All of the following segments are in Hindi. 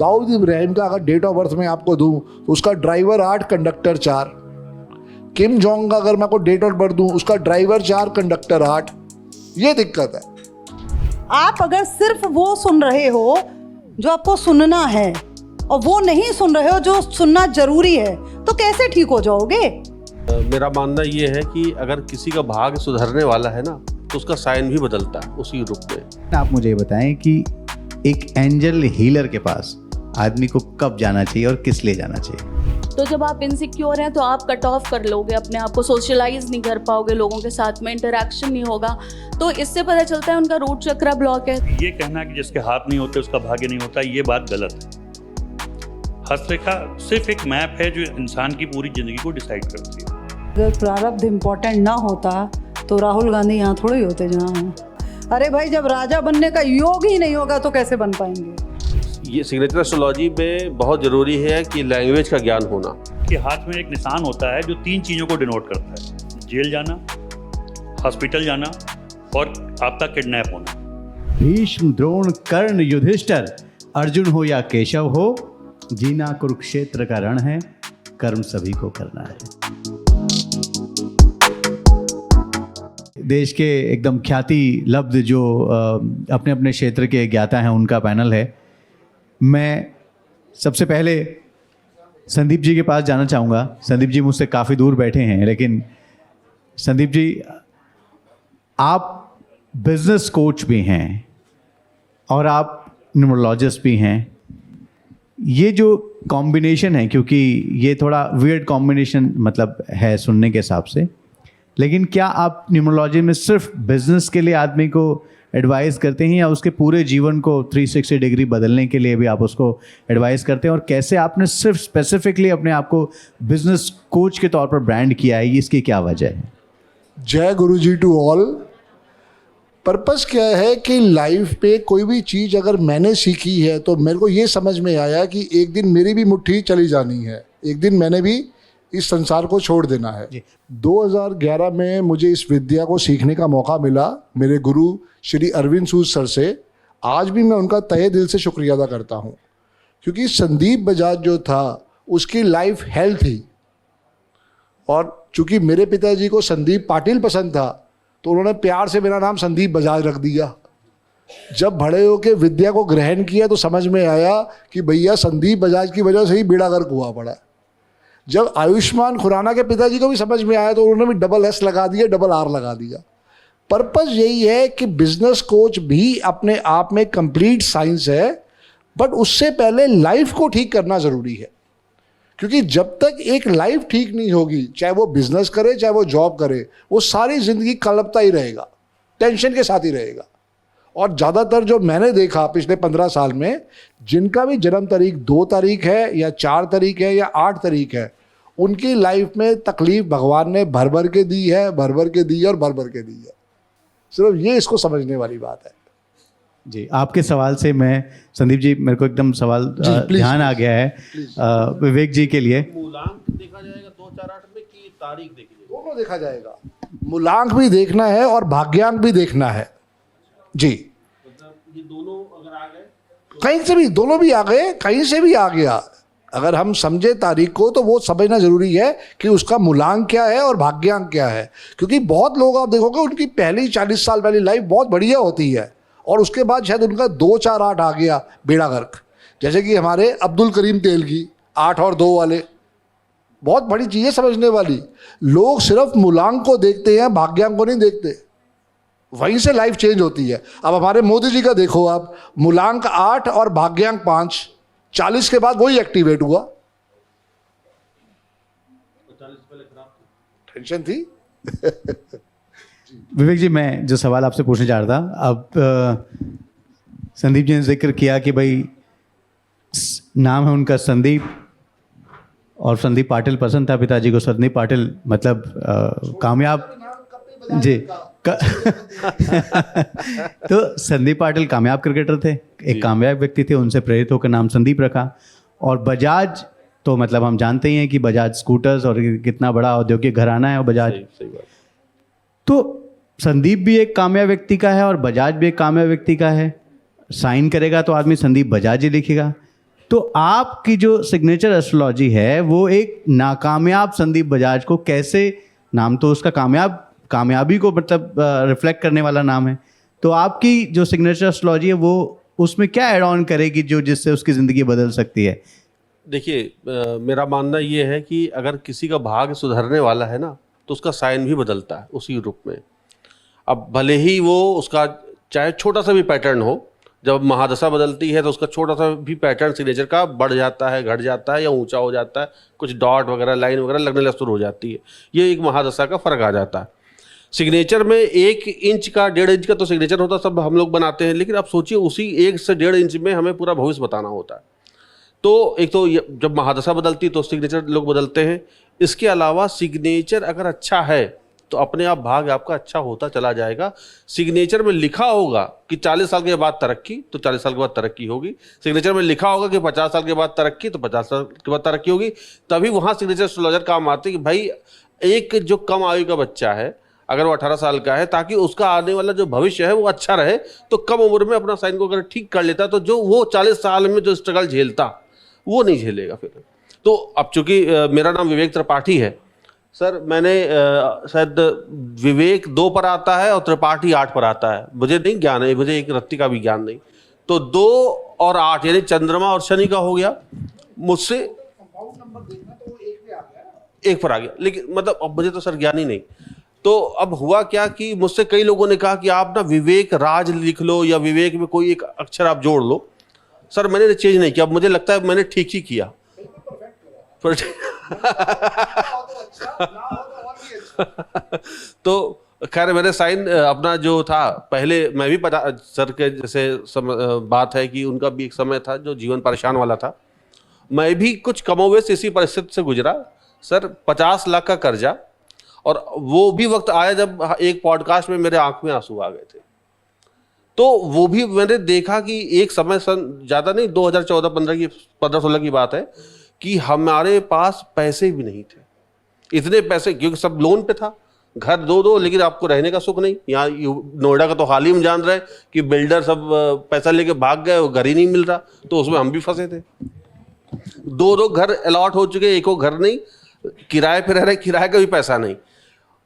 दाऊद इब्राहिम का अगर डेट ऑफ बर्थ मैं आपको दूं तो उसका ड्राइवर 8 कंडक्टर 4। किम जोंग का अगर मैं आपको डेट ऑफ बर्थ दूं उसका ड्राइवर 4 कंडक्टर 8। ये दिक्कत है। आप अगर सिर्फ वो सुन रहे हो जो आपको सुनना है और वो नहीं सुन रहे हो जो सुनना जरूरी है, तो कैसे ठीक हो जाओगे? मेरा मानना ये है कि अगर किसी का भाग्य सुधरने वाला है ना तो उसका साइन भी बदलता है उसी रूप में। आप मुझे बताएं कि एक एंजल हीलर के पास आदमी को कब जाना चाहिए और किस लिए जाना चाहिए? तो जब आप इनसिक्योर हैं तो आप कट ऑफ कर लोगे अपने आप को, सोशलाइज नहीं कर पाओगे, लोगों के साथ में इंटरेक्शन नहीं होगा, तो इससे पता चलता है उनका रूट चक्र ब्लॉक है। ये कहना कि जिसके हाथ नहीं होते उसका भाग्य नहीं होता, ये बात गलत है। हस्तरेखा सिर्फ एक मैप है जो इंसान की पूरी जिंदगी को डिसाइड करती है। अगर प्रारब्ध इम्पोर्टेंट ना होता तो राहुल गांधी यहाँ थोड़े ही होते जहाँ हैं। अरे भाई, जब राजा बनने का योग ही नहीं होगा तो कैसे बन पाएंगे? ये सिग्नेचर एस्ट्रोलॉजी में बहुत ज़रूरी है कि लैंग्वेज का ज्ञान होना। कि हाथ में एक निशान होता है जो 3 चीज़ों को डिनोट करता है: जेल जाना, हॉस्पिटल जाना और आपका किडनैप होना। भीष्म, द्रोण, कर्ण, युधिष्ठिर, अर्जुन हो या केशव हो, जीना कुरुक्षेत्र का रण है, कर्म सभी को करना है। देश के एकदम ख्याति लब्ध जो अपने अपने क्षेत्र के ज्ञाता हैं उनका पैनल है। मैं सबसे पहले संदीप जी के पास जाना चाहूँगा। संदीप जी मुझसे काफ़ी दूर बैठे हैं, लेकिन संदीप जी, आप बिजनेस कोच भी हैं और आप न्यूमरोलॉजिस्ट भी हैं। ये जो कॉम्बिनेशन है, क्योंकि ये थोड़ा वियर्ड कॉम्बिनेशन मतलब है सुनने के हिसाब से, लेकिन क्या आप न्यूमरोलॉजी में सिर्फ बिजनेस के लिए आदमी को एडवाइस करते हैं या उसके पूरे जीवन को 360 डिग्री बदलने के लिए भी आप उसको एडवाइस करते हैं? और कैसे आपने सिर्फ स्पेसिफिकली अपने आप को बिजनेस कोच के तौर पर ब्रांड किया है, इसकी क्या वजह है? जय गुरु जी टू ऑल। पर्पस क्या है कि लाइफ पे कोई भी चीज़ अगर मैंने सीखी है तो मेरे को ये समझ में आया कि एक दिन मेरी भी मुट्ठी चली जानी है, एक दिन मैंने भी इस संसार को छोड़ देना है। 2011 में मुझे इस विद्या को सीखने का मौका मिला मेरे गुरु श्री अरविंद सूद सर से। आज भी मैं उनका तहे दिल से शुक्रिया अदा करता हूँ, क्योंकि संदीप बजाज जो था उसकी लाइफ हेल्थ थी, और चूँकि मेरे पिताजी को संदीप पाटिल पसंद था तो उन्होंने प्यार से मेरा नाम संदीप बजाज रख दिया। जब बड़े होकर विद्या को ग्रहण किया तो समझ में आया कि भैया संदीप बजाज की वजह से ही बेड़ा गर्क हुआ पड़ा। जब आयुष्मान खुराना के पिताजी को भी समझ में आया तो उन्होंने भी डबल एस लगा दिया, डबल आर लगा दिया। पर्पस यही है कि बिजनेस कोच भी अपने आप में कंप्लीट साइंस है, बट उससे पहले लाइफ को ठीक करना ज़रूरी है। क्योंकि जब तक एक लाइफ ठीक नहीं होगी, चाहे वो बिजनेस करे चाहे वो जॉब करे, वो सारी ज़िंदगी कलपता ही रहेगा, टेंशन के साथ ही रहेगा। और ज़्यादातर जो मैंने देखा पिछले 15 साल में, जिनका भी जन्म तारीख 2 तारीख है या 4 तारीख है या 8 तारीख है, उनकी लाइफ में तकलीफ भगवान ने भर भर के दी है, भर भर के दी है और भर भर के दी है। सिर्फ ये इसको समझने वाली बात है। जी, आपके सवाल से मैं संदीप जी, मेरे को एकदम सवाल ध्यान आ गया है विवेक जी के लिए। मूलांक देखा जाएगा 2008 में कि तारीख देखी जाएगी? दोनों देखा जाएगा, मूलांक भी देखना है और भाग्यांक भी देखना है। जी, मतलब ये दोनों अगर आ गए तो कहीं से भी, दोनों भी आ गए, कहीं से भी आ गया, अगर हम समझे तारीख को तो वो समझना जरूरी है कि उसका मूलांक क्या है और भाग्यांक क्या है। क्योंकि बहुत लोग आप देखोगे उनकी पहली 40 साल वाली लाइफ बहुत बढ़िया होती है और उसके बाद शायद उनका 2, 4, 8 आ गया बेड़ा गर्क। जैसे कि हमारे अब्दुल करीम तेलगी 8 और 2 वाले, बहुत बड़ी चीज़ें समझने वाली। लोग सिर्फ मूलांक को देखते हैं, भाग्यांक को नहीं देखते, वहीं से लाइफ चेंज होती है। अब हमारे मोदी जी का देखो आप, मूलांक 8 और भाग्यांक 5, 40 के बाद वही एक्टिवेट हुआ। 40 पहले खराब टेंशन थी। विवेक जी, मैं जो सवाल आपसे पूछना चाह रहा था, अब संदीप जी ने जिक्र किया कि भाई नाम है उनका संदीप और संदीप पाटिल पसंद था पिताजी को। संदीप पाटिल मतलब कामयाब जी तो संदीप पाटिल कामयाब क्रिकेटर थे, एक कामयाब व्यक्ति थे, उनसे प्रेरित होकर नाम संदीप रखा। और बजाज तो मतलब हम जानते ही हैं कि बजाज स्कूटर्स और कितना बड़ा औद्योगिक घराना है और बजाज। सही बात। तो संदीप भी एक कामयाब व्यक्ति का है और बजाज भी एक कामयाब व्यक्ति का है। साइन करेगा तो आदमी संदीप बजाज ही लिखेगा। तो आपकी जो सिग्नेचर एस्ट्रोलॉजी है वो एक नाकामयाब संदीप बजाज को कैसे, नाम तो उसका कामयाबी को मतलब रिफ्लेक्ट करने वाला नाम है, तो आपकी जो सिग्नेचर एस्ट्रोलॉजी है वो उसमें क्या ऐड ऑन करेगी जो जिससे उसकी ज़िंदगी बदल सकती है? देखिए मेरा मानना ये है कि अगर किसी का भाग्य सुधरने वाला है ना तो उसका साइन भी बदलता है उसी रूप में। अब भले ही वो उसका चाहे छोटा सा भी पैटर्न हो, जब महादशा बदलती है तो उसका छोटा सा भी पैटर्न सिग्नेचर का बढ़ जाता है, घट जाता है या ऊंचा हो जाता है, कुछ डॉट वगैरह लाइन वगैरह लगने लग शुरू हो जाती है। ये एक महादशा का फर्क आ जाता है। सिग्नेचर में 1 इंच का 1.5 इंच का तो सिग्नेचर होता है, सब हम लोग बनाते हैं, लेकिन आप सोचिए उसी 1 से 1.5 इंच में हमें पूरा भविष्य बताना होता है। तो एक तो जब महादशा बदलती तो सिग्नेचर लोग बदलते हैं। इसके अलावा सिग्नेचर अगर अच्छा है तो अपने आप भाग्य आपका अच्छा होता चला जाएगा। सिग्नेचर में लिखा होगा कि 40 साल के बाद तरक्की, तो 40 साल के बाद तरक्की होगी। सिग्नेचर में लिखा होगा कि 50 साल के बाद तरक्की, तो 50 साल के बाद तरक्की होगी। तभी वहाँ सिग्नेचर एस्ट्रोलॉजर काम आते हैं कि भाई एक जो कम आयु का बच्चा है, अगर वो 18 साल का है, ताकि उसका आने वाला जो भविष्य है वो अच्छा रहे, तो कम उम्र में अपना साइन को अगर ठीक कर लेता तो जो वो 40 साल में जो स्ट्रगल झेलता वो नहीं झेलेगा फिर। तो अब चूंकि मेरा नाम विवेक त्रिपाठी है सर, मैंने शायद विवेक 2 पर आता है और त्रिपाठी 8 पर आता है। मुझे नहीं ज्ञान है, मुझे एक रत्ती का भी ज्ञान नहीं। तो 2 और 8 यानी चंद्रमा और शनि का हो गया मुझसे 1 पर आ गया, लेकिन मतलब अब मुझे तो सर ज्ञान ही नहीं। तो अब हुआ क्या कि मुझसे कई लोगों ने कहा कि आप ना विवेक राज लिख लो या विवेक में कोई एक अक्षर आप जोड़ लो। सर मैंने चेंज नहीं किया, मुझे लगता है मैंने ठीक ही किया। तो खैर मैंने साइन अपना जो था पहले मैं भी पता सर के जैसे बात है कि उनका भी एक समय था जो जीवन परेशान वाला था। मैं भी कुछ कमोवेश इसी परिस्थिति से गुजरा सर। 50 लाख का कर्जा, और वो भी वक्त आया जब एक पॉडकास्ट में मेरे आंख में आंसू आ गए थे। तो वो भी मैंने देखा कि एक समय सन ज़्यादा नहीं 2014-15 की 15-16 की बात है कि हमारे पास पैसे भी नहीं थे, इतने पैसे, क्योंकि सब लोन पे था। घर 2-2, लेकिन आपको रहने का सुख नहीं। यहाँ नोएडा का तो हाल ही हम जान रहे हैं कि बिल्डर सब पैसा लेके भाग गए, घर ही नहीं मिल रहा, तो उसमें हम भी फंसे थे। 2-2 घर अलॉट हो चुके, एको घर नहीं, किराए पे रह रहे, किराए का भी पैसा नहीं।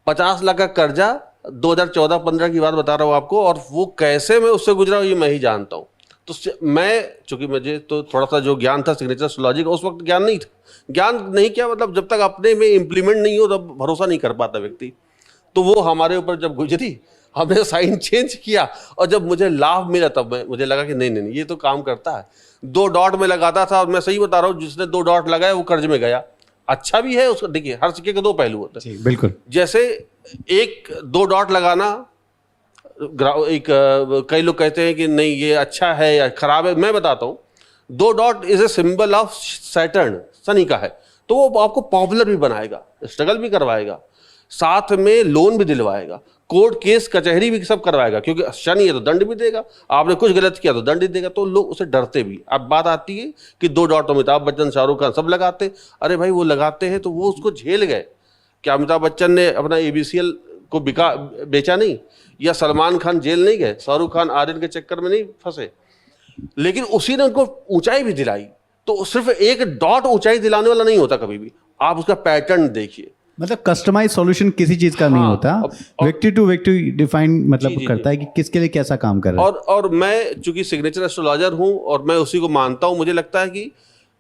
50 लाख का कर्जा 2014-15 की बात बता रहा हूँ आपको, और वो कैसे मैं उससे गुजरा ये मैं ही जानता हूँ। तो मैं चूंकि मुझे तो थोड़ा सा जो ज्ञान था सिग्नेचर एस्ट्रोलॉजी का, उस वक्त ज्ञान नहीं था। ज्ञान नहीं क्या मतलब, जब तक अपने में इम्प्लीमेंट नहीं हो तब भरोसा नहीं कर पाता व्यक्ति। तो वो हमारे ऊपर जब गुजरी, हमने साइन चेंज किया, और जब मुझे लाभ मिला तब मुझे लगा कि नहीं ये तो काम करता है। 2 डॉट में लगाता था, और मैं सही बता रहा हूँ, जिसने 2 डॉट लगाए वो कर्ज में गया। अच्छा भी है उसका, देखिए हर सिक्के के 2 पहलू होते हैं। बिल्कुल। जैसे 1-2 डॉट लगाना, एक कई लोग कहते हैं कि नहीं ये अच्छा है या खराब है। मैं बताता हूँ, 2 dot is a symbol of Saturn, Shani का है, तो वो आपको पॉपुलर भी बनाएगा, स्ट्रगल भी करवाएगा, साथ में लोन भी दिलवाएगा, कोर्ट केस कचहरी भी सब करवाएगा, क्योंकि शनि है तो दंड भी देगा, आपने कुछ गलत किया तो दंड ही देगा। तो लोग उसे डरते भी। अब बात आती है कि 2 डॉट तो अमिताभ बच्चन, शाहरुख खान सब लगाते। अरे भाई वो लगाते हैं तो वो उसको झेल गए। क्या अमिताभ बच्चन ने अपना ABCL को बेचा नहीं, या सलमान खान जेल नहीं गए, शाहरुख खान आर्यन के चक्कर में नहीं फंसे, लेकिन उसी ने उनको ऊंचाई भी दिलाई। तो सिर्फ 1 डॉट ऊंचाई दिलाने वाला नहीं होता कभी भी, आप उसका पैटर्न देखिए। मतलब कस्टमाइज सॉल्यूशन किसी चीज का नहीं होता, व्यक्ति टू व्यक्ति डिफाइन मतलब करता है कि किसके लिए कैसा काम कर रहा है। और मैं चूंकि सिग्नेचर एस्ट्रोलॉजर हूं और मैं उसी को मानता हूं, मुझे लगता है कि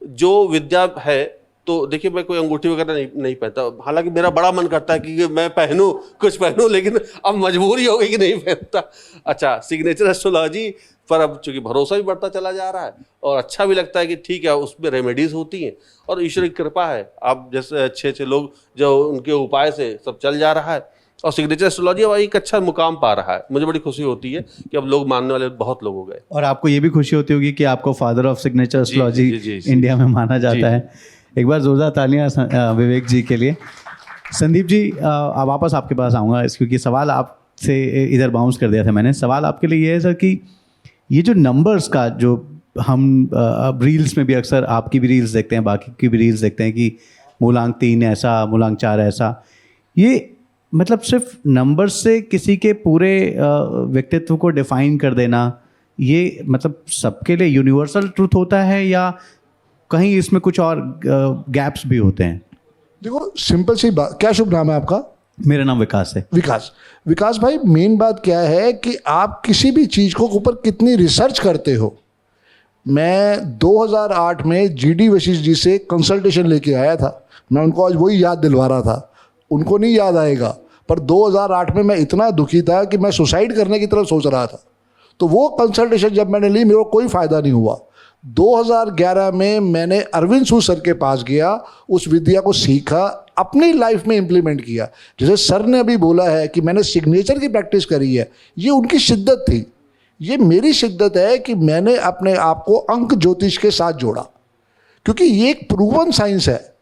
जो विद्या है, तो देखिए मैं कोई अंगूठी वगैरह नहीं पहनता, हालांकि मेरा बड़ा मन करता है कि मैं पहनूं, कुछ पहनूं, लेकिन अब मजबूरी हो गई कि नहीं पहनता। अच्छा, सिग्नेचर एस्ट्रोलॉजी पर अब चूंकि भरोसा भी बढ़ता चला जा रहा है, और अच्छा भी लगता है कि ठीक है उसमें रेमेडीज होती हैं, और ईश्वर की कृपा है, आप जैसे अच्छे लोग जो उनके उपाय से सब चल जा रहा है, और सिग्नेचर एस्ट्रोलॉजी अब एक अच्छा मुकाम पा रहा है। मुझे बड़ी खुशी होती है कि अब लोग मानने वाले बहुत लोग हो गए। और आपको ये भी खुशी होती होगी कि आपको father of signature astrology India में माना जाता है। एक बार जोरदार तालियां विवेक जी के लिए। संदीप जी, अब वापस आपके पास आऊँगा, क्योंकि सवाल आपसे इधर बाउंस कर दिया था मैंने। सवाल आपके लिए ये है सर कि ये जो नंबर्स का जो हम अब रील्स में भी अक्सर आपकी भी रील्स देखते हैं, बाकी की भी रील्स देखते हैं कि मूलांक 3 ऐसा, मूलांक 4 ऐसा, ये मतलब सिर्फ नंबर से किसी के पूरे व्यक्तित्व को डिफाइन कर देना, ये मतलब सबके लिए यूनिवर्सल ट्रूथ होता है, या कहीं इसमें कुछ और गैप्स भी होते हैं? देखो सिंपल सी बात, क्या शुभ नाम है आपका? मेरा नाम विकास है। विकास भाई, मेन बात क्या है कि आप किसी भी चीज़ को ऊपर कितनी रिसर्च करते हो। मैं 2008 में जीडी वशिष्ठ जी से कंसल्टेशन लेके आया था, मैं उनको आज वही याद दिलवा रहा था, उनको नहीं याद आएगा, पर 2008 में मैं इतना दुखी था कि मैं सुसाइड करने की तरफ सोच रहा था। तो वो कंसल्टेशन जब मैंने ली, मेरे को कोई फ़ायदा नहीं हुआ। 2011 में मैंने अरविंद सू सर के पास गया, उस विद्या को सीखा, अपनी लाइफ में इम्प्लीमेंट किया। जैसे सर ने अभी बोला है कि मैंने सिग्नेचर की प्रैक्टिस करी है, ये उनकी शिद्दत थी, ये मेरी शिद्दत है कि मैंने अपने आप को अंक ज्योतिष के साथ जोड़ा, क्योंकि ये एक प्रूवन साइंस है।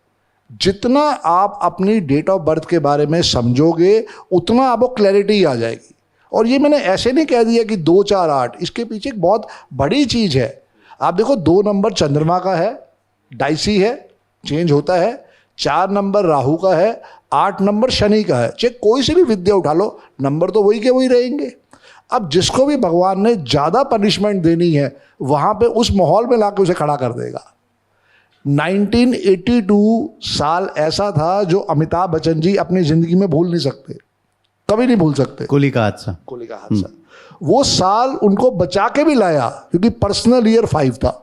जितना आप अपनी डेट ऑफ बर्थ के बारे में समझोगे उतना आपको क्लैरिटी आ जाएगी। और ये मैंने ऐसे नहीं कह दिया कि 2 4 8, इसके पीछे एक बहुत बड़ी चीज़ है। आप देखो 2 नंबर चंद्रमा का है, डाइसी है, चेंज होता है। 4 नंबर राहु का है, 8 नंबर शनि का है। चाहे कोई सी भी विद्या उठा लो, नंबर तो वही के वही रहेंगे। अब जिसको भी भगवान ने ज़्यादा पनिशमेंट देनी है, वहाँ पे उस माहौल में लाके उसे खड़ा कर देगा। 1982 साल ऐसा था जो अमिताभ बच्चन जी अपनी ज़िंदगी में भूल नहीं सकते, कभी नहीं भूल सकते। कोहली का हादसा। वो साल उनको बचा के भी लाया, क्योंकि पर्सनल ईयर 5 था।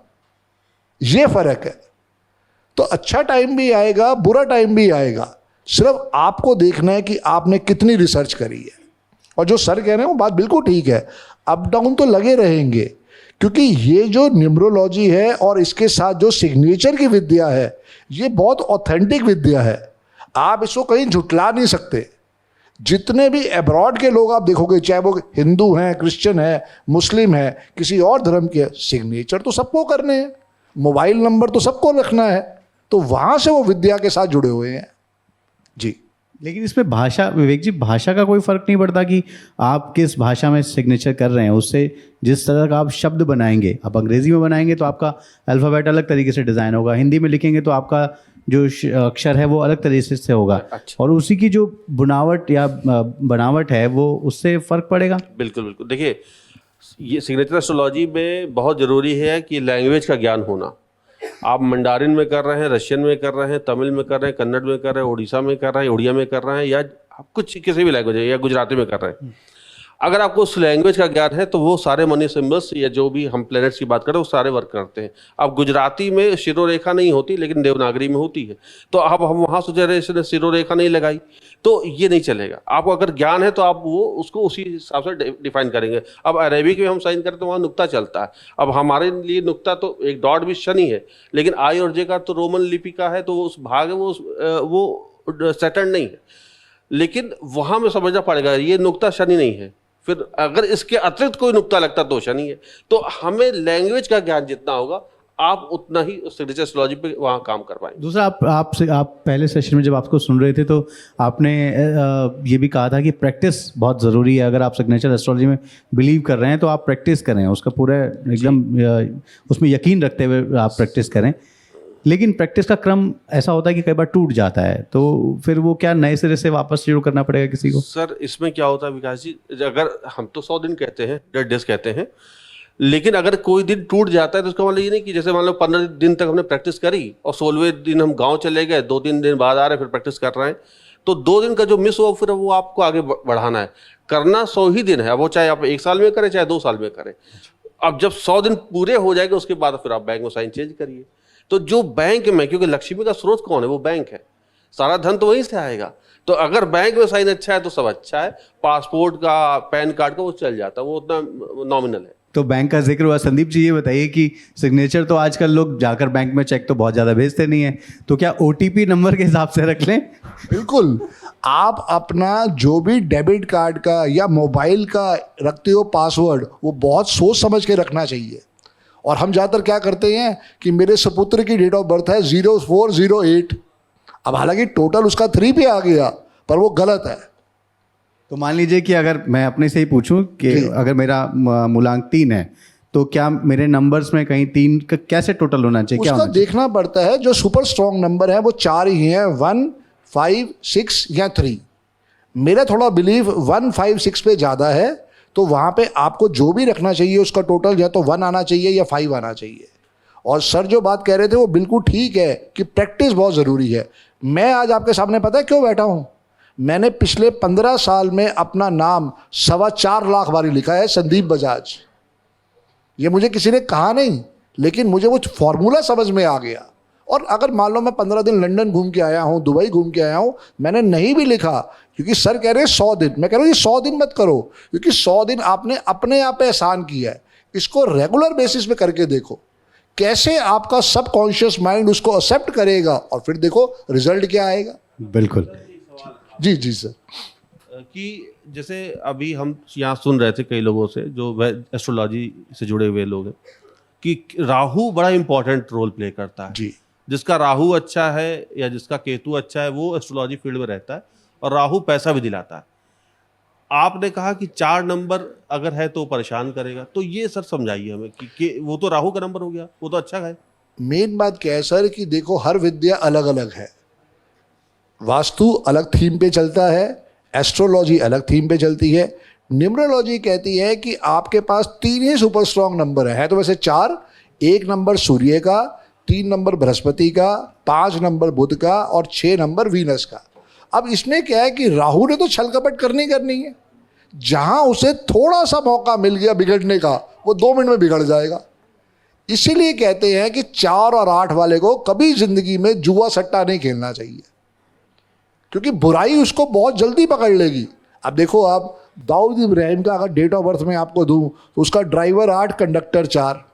ये फर्क है। तो अच्छा टाइम भी आएगा, बुरा टाइम भी आएगा, सिर्फ आपको देखना है कि आपने कितनी रिसर्च करी है। और जो सर कह रहे हैं वो बात बिल्कुल ठीक है, अप डाउन तो लगे रहेंगे, क्योंकि ये जो न्यूमरोलॉजी है और इसके साथ जो सिग्नेचर की विद्या है, ये बहुत ऑथेंटिक विद्या है। आप इसको कहीं झुटला नहीं सकते। जितने भी अब्रॉड के लोग आप देखोगे, चाहे वो हिंदू हैं, क्रिश्चियन हैं, मुस्लिम हैं, किसी और धर्म के, सिग्नेचर तो सबको करने हैं, मोबाइल नंबर तो सबको रखना है, तो वहाँ से वो विद्या के साथ जुड़े हुए हैं जी। लेकिन इसमें भाषा, विवेक जी, भाषा का कोई फर्क नहीं पड़ता कि आप किस भाषा में सिग्नेचर कर रहे हैं? उससे जिस तरह का आप शब्द बनाएंगे, आप अंग्रेजी में बनाएंगे तो आपका अल्फ़ाबेट अलग तरीके से डिज़ाइन होगा, हिंदी में लिखेंगे तो आपका जो अक्षर है वो अलग तरीके से होगा। अच्छा। और उसी की जो बुनावट या बनावट है वो उससे फ़र्क पड़ेगा। बिल्कुल बिल्कुल। देखिए, ये सिग्नेचर एस्ट्रोलॉजी में बहुत ज़रूरी है कि लैंग्वेज का ज्ञान होना। आप मंडारिन में कर रहे हैं, रशियन में कर रहे हैं, तमिल में कर रहे हैं, कन्नड़ में कर रहे हैं, उड़ीसा में कर रहे हैं, उड़िया में कर रहे हैं, या आप कुछ किसी भी लैंग्वेज है, या गुजराती में कर रहे हैं, अगर आपको उस लैंग्वेज का ज्ञान है तो वो सारे मनी सिम्बल्स या जो भी हम प्लैनेट्स की बात करें वो सारे वर्क करते हैं। अब गुजराती में शिरोरेखा नहीं होती, लेकिन देवनागरी में होती है, तो अब हम वहाँ सोचे रहे इसने शिरोरेखा नहीं लगाई, तो ये नहीं चलेगा। आपको अगर ज्ञान है तो आप वो उसको उसी हिसाब से डिफाइन करेंगे। अब अरेबिक में हम साइन करें तो वहाँ नुक्ता चलता है। अब हमारे लिए नुक्ता तो एक डॉट भी शनि है, लेकिन आई और जे का तो रोमन लिपि का है, तो उस भाग है वो सैटर्न नहीं है, लेकिन वहाँ में समझना पड़ेगा ये नुक्ता शनि नहीं है। फिर अगर इसके अतिरिक्त कोई नुक्ता लगता तो शनि है। तो हमें लैंग्वेज का ज्ञान जितना होगा आप उतना ही सिग्नेचर एस्ट्रोलॉजी पे वहाँ काम कर पाएंगे। दूसरा, आप पहले सेशन में जब आपको सुन रहे थे तो आपने ये भी कहा था कि प्रैक्टिस बहुत ज़रूरी है। अगर आप सिग्नेचर एस्ट्रोलॉजी में बिलीव कर रहे हैं तो आप प्रैक्टिस करें, उसका पूरा एकदम उसमें यकीन रखते हुए आप प्रैक्टिस करें। लेकिन प्रैक्टिस का क्रम ऐसा होता है कि कई बार टूट जाता है, तो फिर वो क्या नए सिरे से वापस शुरू करना पड़ेगा किसी को? सर, इसमें क्या होता है विकास जी, अगर हम तो 100 दिन कहते हैं, 100 डेज कहते हैं, लेकिन अगर कोई दिन टूट जाता है तो उसका मतलब ये नहीं कि जैसे मान लो 15 दिन तक हमने प्रैक्टिस करी और 16वें दिन हम गांव चले गए, 2-3 दिन बाद आ रहे हैं फिर प्रैक्टिस कर रहे हैं, तो 2 दिन का जो मिस हुआ फिर वो आपको आगे बढ़ाना है। करना 100 ही दिन है, वो चाहे आप 1 साल में करें चाहे 2 साल में करें। अब जब 100 दिन पूरे हो जाएंगे उसके बाद फिर आप बैंक में साइन चेंज करिए। तो जो बैंक में, क्योंकि लक्ष्मी का स्रोत कौन है? वो बैंक है, सारा धन तो वहीं से आएगा। तो अगर बैंक में साइन अच्छा है तो सब अच्छा है। पासपोर्ट का, पैन कार्ड का वो चल जाता है, वो उतना नॉमिनल है। तो बैंक का जिक्र हुआ, संदीप जी ये बताइए कि सिग्नेचर तो आजकल लोग जाकर बैंक में चेक तो बहुत ज़्यादा भेजते नहीं है, तो क्या OTP नंबर के हिसाब से रख लें? बिल्कुल, आप अपना जो भी डेबिट कार्ड का या मोबाइल का रखते हो पासवर्ड, वो बहुत सोच समझ के रखना चाहिए। और हम ज़्यादातर क्या करते हैं कि मेरे सपुत्र की डेट ऑफ बर्थ है 0408, अब हालांकि टोटल उसका 3 पे आ गया, पर वो गलत है। तो मान लीजिए कि अगर मैं अपने से ही पूछूं कि अगर मेरा मूलांक 3 है तो क्या मेरे नंबर्स में कहीं 3 का कैसे टोटल होना चाहिए? क्या उसका होना चाहिए? देखना पड़ता है। जो सुपर स्ट्रॉन्ग नंबर है वो 4 ही हैं, 1, 5, 6 या 3। मेरा थोड़ा बिलीव 1, 5, 6 पे ज़्यादा है, तो वहाँ पे आपको जो भी रखना चाहिए उसका टोटल या तो 1 आना चाहिए या 5 आना चाहिए। और सर जो बात कह रहे थे वो बिल्कुल ठीक है कि प्रैक्टिस बहुत ज़रूरी है। मैं आज आपके सामने पता है क्यों बैठा हूँ? मैंने पिछले 15 साल में अपना नाम 4.25 लाख बारी लिखा है, संदीप बजाज। ये मुझे किसी ने कहा नहीं, लेकिन मुझे वो फॉर्मूला समझ में आ गया। और अगर मान लो मैं 15 दिन लंदन घूम के आया हूँ, दुबई घूम के आया हूँ, मैंने नहीं भी लिखा क्योंकि सर कह रहे हैं 100 दिन, मैं कह रहा हूँ ये 100 दिन मत करो, क्योंकि 100 दिन आपने अपने आप पे एहसान किया है। इसको रेगुलर बेसिस पे करके देखो कैसे आपका सबकॉन्शियस माइंड उसको एक्सेप्ट करेगा, और फिर देखो रिजल्ट क्या आएगा। बिल्कुल। जी जी सर। कि जैसे अभी हम यहाँ सुन रहे थे कई लोगों से जो एस्ट्रोलॉजी से जुड़े हुए लोग हैं कि राहु बड़ा इंपॉर्टेंट रोल प्ले करता है। जी। जिसका राहु अच्छा है या जिसका केतु अच्छा है वो एस्ट्रोलॉजी फील्ड में रहता है, और राहु पैसा भी दिलाता है। आपने कहा कि 4 नंबर अगर है तो परेशान करेगा, तो ये सर समझाइए हमें कि वो तो राहु का नंबर हो गया, वो तो अच्छा है। मेन बात क्या है सर कि देखो हर विद्या अलग अलग है। वास्तु अलग थीम पे चलता है, एस्ट्रोलॉजी अलग थीम पे चलती है, न्यूमरोलॉजी कहती है कि आपके पास 3 ही सुपर स्ट्रॉन्ग नंबर है तो वैसे 4, 1 नंबर सूर्य का, 3 नंबर बृहस्पति का, 5 नंबर बुध का और 6 नंबर वीनस का। अब इसमें क्या है कि राहु ने तो छल कपट करनी है, जहां उसे थोड़ा सा मौका मिल गया बिगड़ने का वो 2 मिनट में बिगड़ जाएगा। इसीलिए कहते हैं कि 4 और 8 वाले को कभी जिंदगी में जुआ सट्टा नहीं खेलना चाहिए, क्योंकि बुराई उसको बहुत जल्दी पकड़ लेगी। अब देखो आप दाऊद इब्राहिम का अगर डेट ऑफ बर्थ में आपको दूं तो उसका ड्राइवर 8 कंडक्टर 4।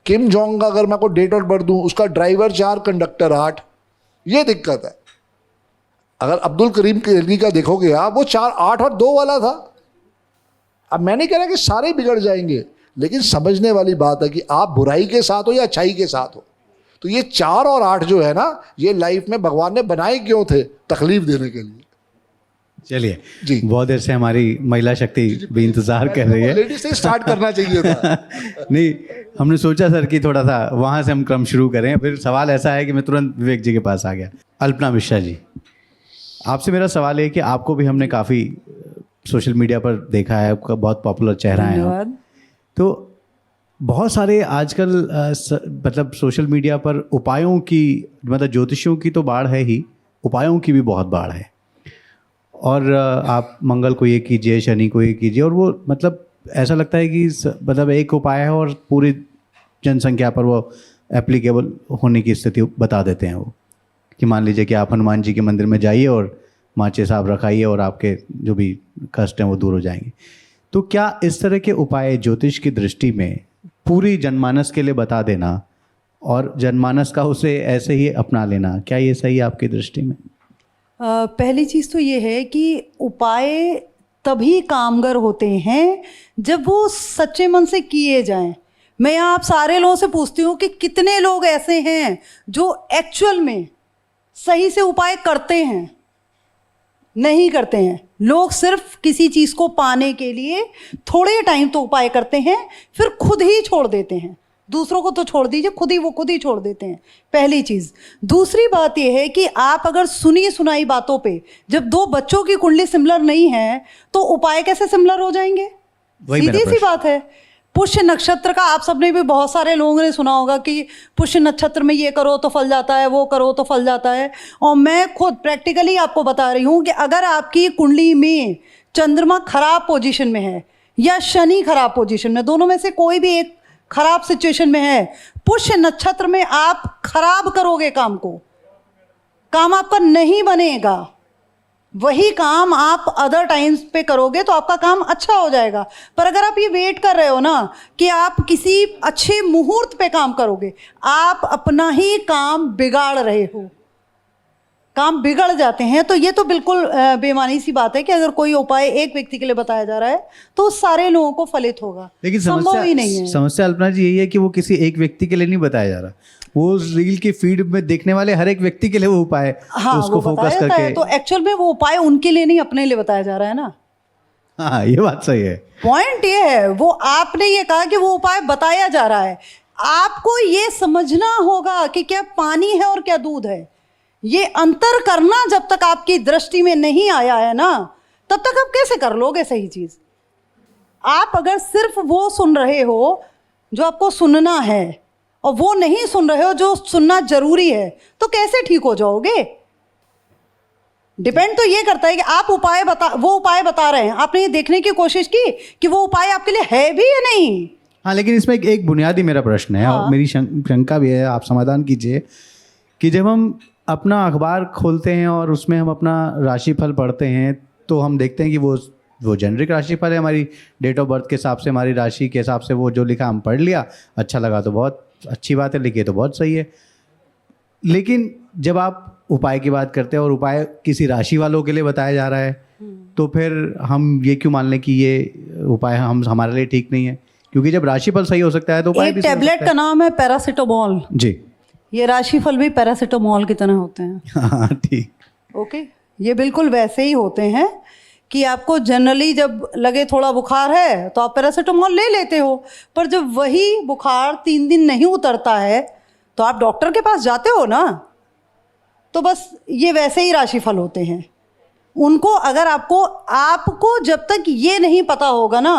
किम जोंग का अगर मैं आपको डेट ऑफ बर्थ दूं उसका ड्राइवर 4 कंडक्टर 8। ये दिक्कत है। अगर अब्दुल करीम केजरी का देखोगे आप वो 4, 8 और 2 वाला था। अब मैं नहीं कह रहा कि सारे बिगड़ जाएंगे, लेकिन समझने वाली बात है कि आप बुराई के साथ हो या अच्छाई के साथ हो। तो ये 4 और 8 जो है ना, ये लाइफ में भगवान ने बनाए क्यों थे? तकलीफ देने के लिए। चलिए जी। बहुत देर से हमारी महिला शक्ति भी इंतजार कर रही है। लेडीज से स्टार्ट करना चाहिए था। नहीं, हमने सोचा सर कि थोड़ा सा वहाँ से हम क्रम शुरू करें। फिर सवाल ऐसा है कि मैं तुरंत विवेक जी के पास आ गया। अल्पना मिश्रा जी, आपसे मेरा सवाल है कि आपको भी हमने काफ़ी सोशल मीडिया पर देखा है, आपका बहुत पॉपुलर चेहरा है आप। तो बहुत सारे आजकल मतलब सोशल मीडिया पर उपायों की, मतलब ज्योतिषियों की तो बाढ़ है ही, उपायों की भी बहुत बाढ़ है। और आप मंगल को ये कीजिए, शनि को ये कीजिए, और वो मतलब ऐसा लगता है कि मतलब एक उपाय है और पूरी जनसंख्या पर वो एप्लीकेबल होने की स्थिति बता देते हैं वो, कि मान लीजिए कि आप हनुमान जी के मंदिर में जाइए और माचे साहब रखाइए और आपके जो भी कष्ट हैं वो दूर हो जाएंगे। तो क्या इस तरह के उपाय ज्योतिष की दृष्टि में पूरी जनमानस के लिए बता देना और जनमानस का उसे ऐसे ही अपना लेना, क्या ये सही है आपकी दृष्टि में? पहली चीज़ तो ये है कि उपाय तभी कामगर होते हैं जब वो सच्चे मन से किए जाएं। मैं आप सारे लोगों से पूछती हूँ कि कितने लोग ऐसे हैं जो एक्चुअल में सही से उपाय करते हैं? नहीं करते हैं। लोग सिर्फ किसी चीज़ को पाने के लिए थोड़े टाइम तो उपाय करते हैं, फिर खुद ही छोड़ देते हैं। दूसरों को तो छोड़ दीजिए, खुद ही छोड़ देते हैं, पहली चीज़। दूसरी बात यह है कि आप अगर सुनी सुनाई बातों पे, जब 2 बच्चों की कुंडली सिमिलर नहीं है तो उपाय कैसे सिमिलर हो जाएंगे? सीधी सी बात है। पुष्य नक्षत्र का आप सबने भी, बहुत सारे लोगों ने सुना होगा कि पुष्य नक्षत्र में ये करो तो फल जाता है, वो करो तो फल जाता है। और मैं खुद प्रैक्टिकली आपको बता रही हूँ कि अगर आपकी कुंडली में चंद्रमा खराब पोजीशन में है या शनि खराब पोजीशन में, दोनों में से कोई भी एक खराब सिचुएशन में है, पुष्य नक्षत्र में आप खराब करोगे काम को, काम आपका नहीं बनेगा। वही काम आप अदर टाइम्स पे करोगे तो आपका काम अच्छा हो जाएगा। पर अगर आप ये वेट कर रहे हो ना कि आप किसी अच्छे मुहूर्त पे काम करोगे, आप अपना ही काम बिगाड़ रहे हो, काम बिगड़ जाते हैं। तो ये तो बिल्कुल बेमानी सी बात है कि अगर कोई उपाय एक व्यक्ति के लिए बताया जा रहा है तो सारे लोगों को फलित होगा, लेकिन संभव ही नहीं है। समस्या अल्पना जी यही है कि वो किसी एक व्यक्ति के लिए नहीं बताया जा रहा, वो रील की फीड में देखने वाले हर एक व्यक्ति के लिए वो उपाय, हाँ, उसको वो फोकस बताया करके। तो एक्चुअल में वो उपाय उनके लिए नहीं, अपने लिए बताया जा रहा है ना। हाँ, ये बात सही है। पॉइंट ये है, वो आपने ये कहा कि वो उपाय बताया जा रहा है, आपको ये समझना होगा कि क्या पानी है और क्या दूध है। ये अंतर करना जब तक आपकी दृष्टि में नहीं आया है ना, तब तक आप कैसे कर लोगे सही चीज। आप अगर सिर्फ वो सुन रहे हो जो आपको सुनना है और वो नहीं सुन रहे हो जो सुनना जरूरी है, तो कैसे ठीक हो जाओगे? डिपेंड तो ये करता है कि आप वो उपाय बता रहे हैं, आपने ये देखने की कोशिश की कि वो उपाय आपके लिए है भी या नहीं। हाँ, लेकिन इसमें एक बुनियादी मेरा प्रश्न है और मेरी शंका भी है, आप समाधान कीजिए कि जब हम अपना अखबार खोलते हैं और उसमें हम अपना राशिफल पढ़ते हैं तो हम देखते हैं कि वो जेनरिक राशिफल है, हमारी डेट ऑफ बर्थ के हिसाब से, हमारी राशि के हिसाब से वो जो लिखा हम पढ़ लिया, अच्छा लगा तो बहुत अच्छी बात है, लिखिए तो बहुत सही है। लेकिन जब आप उपाय की बात करते हैं और उपाय किसी राशि वालों के लिए बताया जा रहा है तो फिर हम ये क्यों मान लें कि ये उपाय हमारे लिए ठीक नहीं है? क्योंकि जब राशिफल सही हो सकता है तो उपाय एक भी सही हो टैबलेट सकता का नाम है पैरासिटामोल। जी। ये राशिफल भी पैरासिटामोल की तरह होते हैं। हाँ, ठीक। ओके, ये बिल्कुल वैसे ही होते हैं कि आपको जनरली जब लगे थोड़ा बुखार है तो आप पैरासिटामोल ले लेते हो, पर जब वही बुखार 3 दिन नहीं उतरता है तो आप डॉक्टर के पास जाते हो ना। तो बस ये वैसे ही राशिफल होते हैं। उनको अगर आपको जब तक ये नहीं पता होगा ना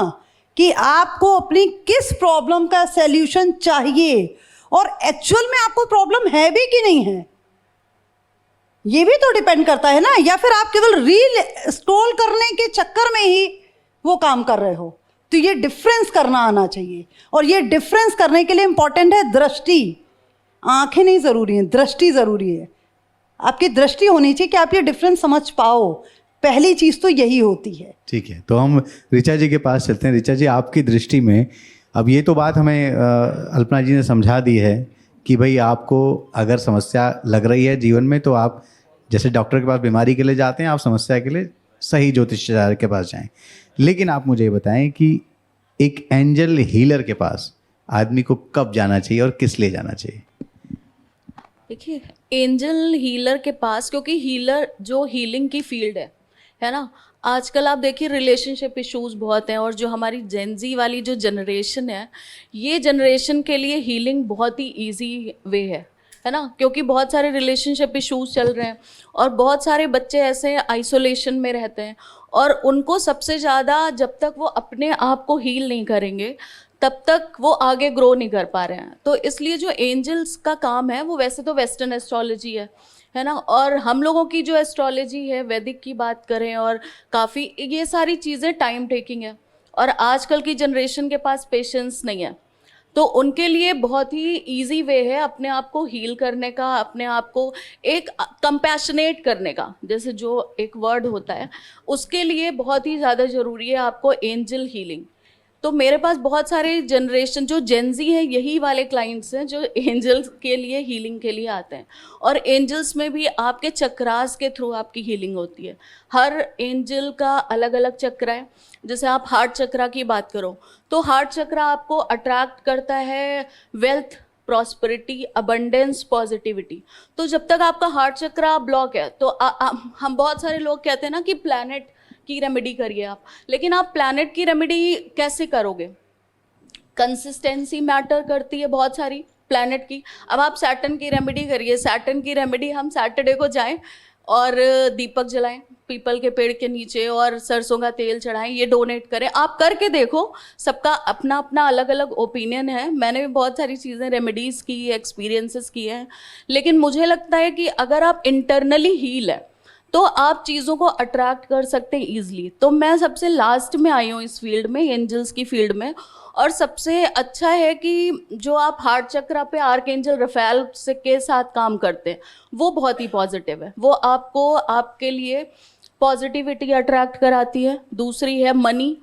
कि आपको अपनी किस प्रॉब्लम का सॉल्यूशन चाहिए और एक्चुअल में आपको प्रॉब्लम है भी कि नहीं है, ये भी तो डिपेंड करता है ना। या फिर आप केवल रील स्क्रॉल करने के चक्कर में ही वो काम कर रहे हो, तो ये डिफरेंस करना आना चाहिए। और ये डिफरेंस करने के लिए इंपॉर्टेंट है दृष्टि। आंखें नहीं ज़रूरी हैं, दृष्टि ज़रूरी है। आपकी दृष्टि होनी चाहिए कि आप ये डिफरेंस समझ पाओ, पहली चीज़ तो यही होती है। ठीक है, तो हम ऋचा जी के पास चलते हैं। ऋचा जी, आपकी दृष्टि में अब ये तो बात हमें अल्पना जी ने समझा दी है कि भाई आपको अगर समस्या लग रही है जीवन में तो आप जैसे डॉक्टर के पास बीमारी के लिए जाते हैं, आप समस्या के लिए सही ज्योतिषाचार्य के पास जाएं। लेकिन आप मुझे ये बताएं कि एक एंजल हीलर के पास आदमी को कब जाना चाहिए और किस लिए जाना चाहिए? देखिए, एंजल हीलर के पास, क्योंकि हीलर जो हीलिंग की फील्ड है ना, आजकल आप देखिए रिलेशनशिप इश्यूज बहुत हैं, और जो हमारी जेनजी वाली जो जनरेशन है, ये जनरेशन के लिए हीलिंग बहुत ही इजी वे है ना, क्योंकि बहुत सारे रिलेशनशिप इश्यूज चल रहे हैं और बहुत सारे बच्चे ऐसे आइसोलेशन में रहते हैं, और उनको सबसे ज़्यादा जब तक वो अपने आप को हील नहीं करेंगे तब तक वो आगे ग्रो नहीं कर पा रहे हैं। तो इसलिए जो एंजल्स का काम है वो वैसे तो वेस्टर्न एस्ट्रोलॉजी है ना, और हम लोगों की जो एस्ट्रोलॉजी है, वैदिक की बात करें, और काफ़ी ये सारी चीज़ें टाइम टेकिंग है, और आजकल की जनरेशन के पास पेशेंस नहीं है। तो उनके लिए बहुत ही इजी वे है अपने आप को हील करने का, अपने आप को एक कंपैशनेट करने का, जैसे जो एक वर्ड होता है, उसके लिए बहुत ही ज़्यादा ज़रूरी है आपको एंजल हीलिंग। तो मेरे पास बहुत सारे जनरेशन जो जेनजी है, यही वाले क्लाइंट्स हैं जो एंजल्स के लिए हीलिंग के लिए आते हैं। और एंजल्स में भी आपके चक्रास के थ्रू आपकी हीलिंग होती है। हर एंजल का अलग अलग चक्र है। जैसे आप हार्ट चक्रा की बात करो तो हार्ट चक्रा आपको अट्रैक्ट करता है वेल्थ, प्रॉस्पेरिटी, अबंडेंस, पॉजिटिविटी। तो जब तक आपका हार्ट चक्रा ब्लॉक है तो हम बहुत सारे लोग कहते हैं ना कि प्लैनेट की रेमेडी करिए आप, लेकिन आप प्लैनेट की रेमेडी कैसे करोगे? कंसिस्टेंसी मैटर करती है बहुत सारी प्लैनेट की। अब आप सैटर्न की रेमेडी करिए, सैटर्न की रेमेडी हम सैटरडे को जाएं और दीपक जलाएं पीपल के पेड़ के नीचे और सरसों का तेल चढ़ाएं, ये डोनेट करें। आप करके देखो, सबका अपना अपना अलग अलग ओपिनियन है। मैंने भी बहुत सारी चीज़ें रेमेडीज़ की, एक्सपीरियंसेस किए हैं, लेकिन मुझे लगता है कि अगर आप इंटरनली हील है तो आप चीज़ों को अट्रैक्ट कर सकते हैं ईजिली। तो मैं सबसे लास्ट में आई हूँ इस फील्ड में, एंजल्स की फील्ड में, और सबसे अच्छा है कि जो आप हार्ट चक्रा पे आर्कएंजल रफेल से के साथ काम करते हैं वो बहुत ही पॉजिटिव है। वो आपको आपके लिए पॉजिटिविटी अट्रैक्ट कराती है। दूसरी है मनी,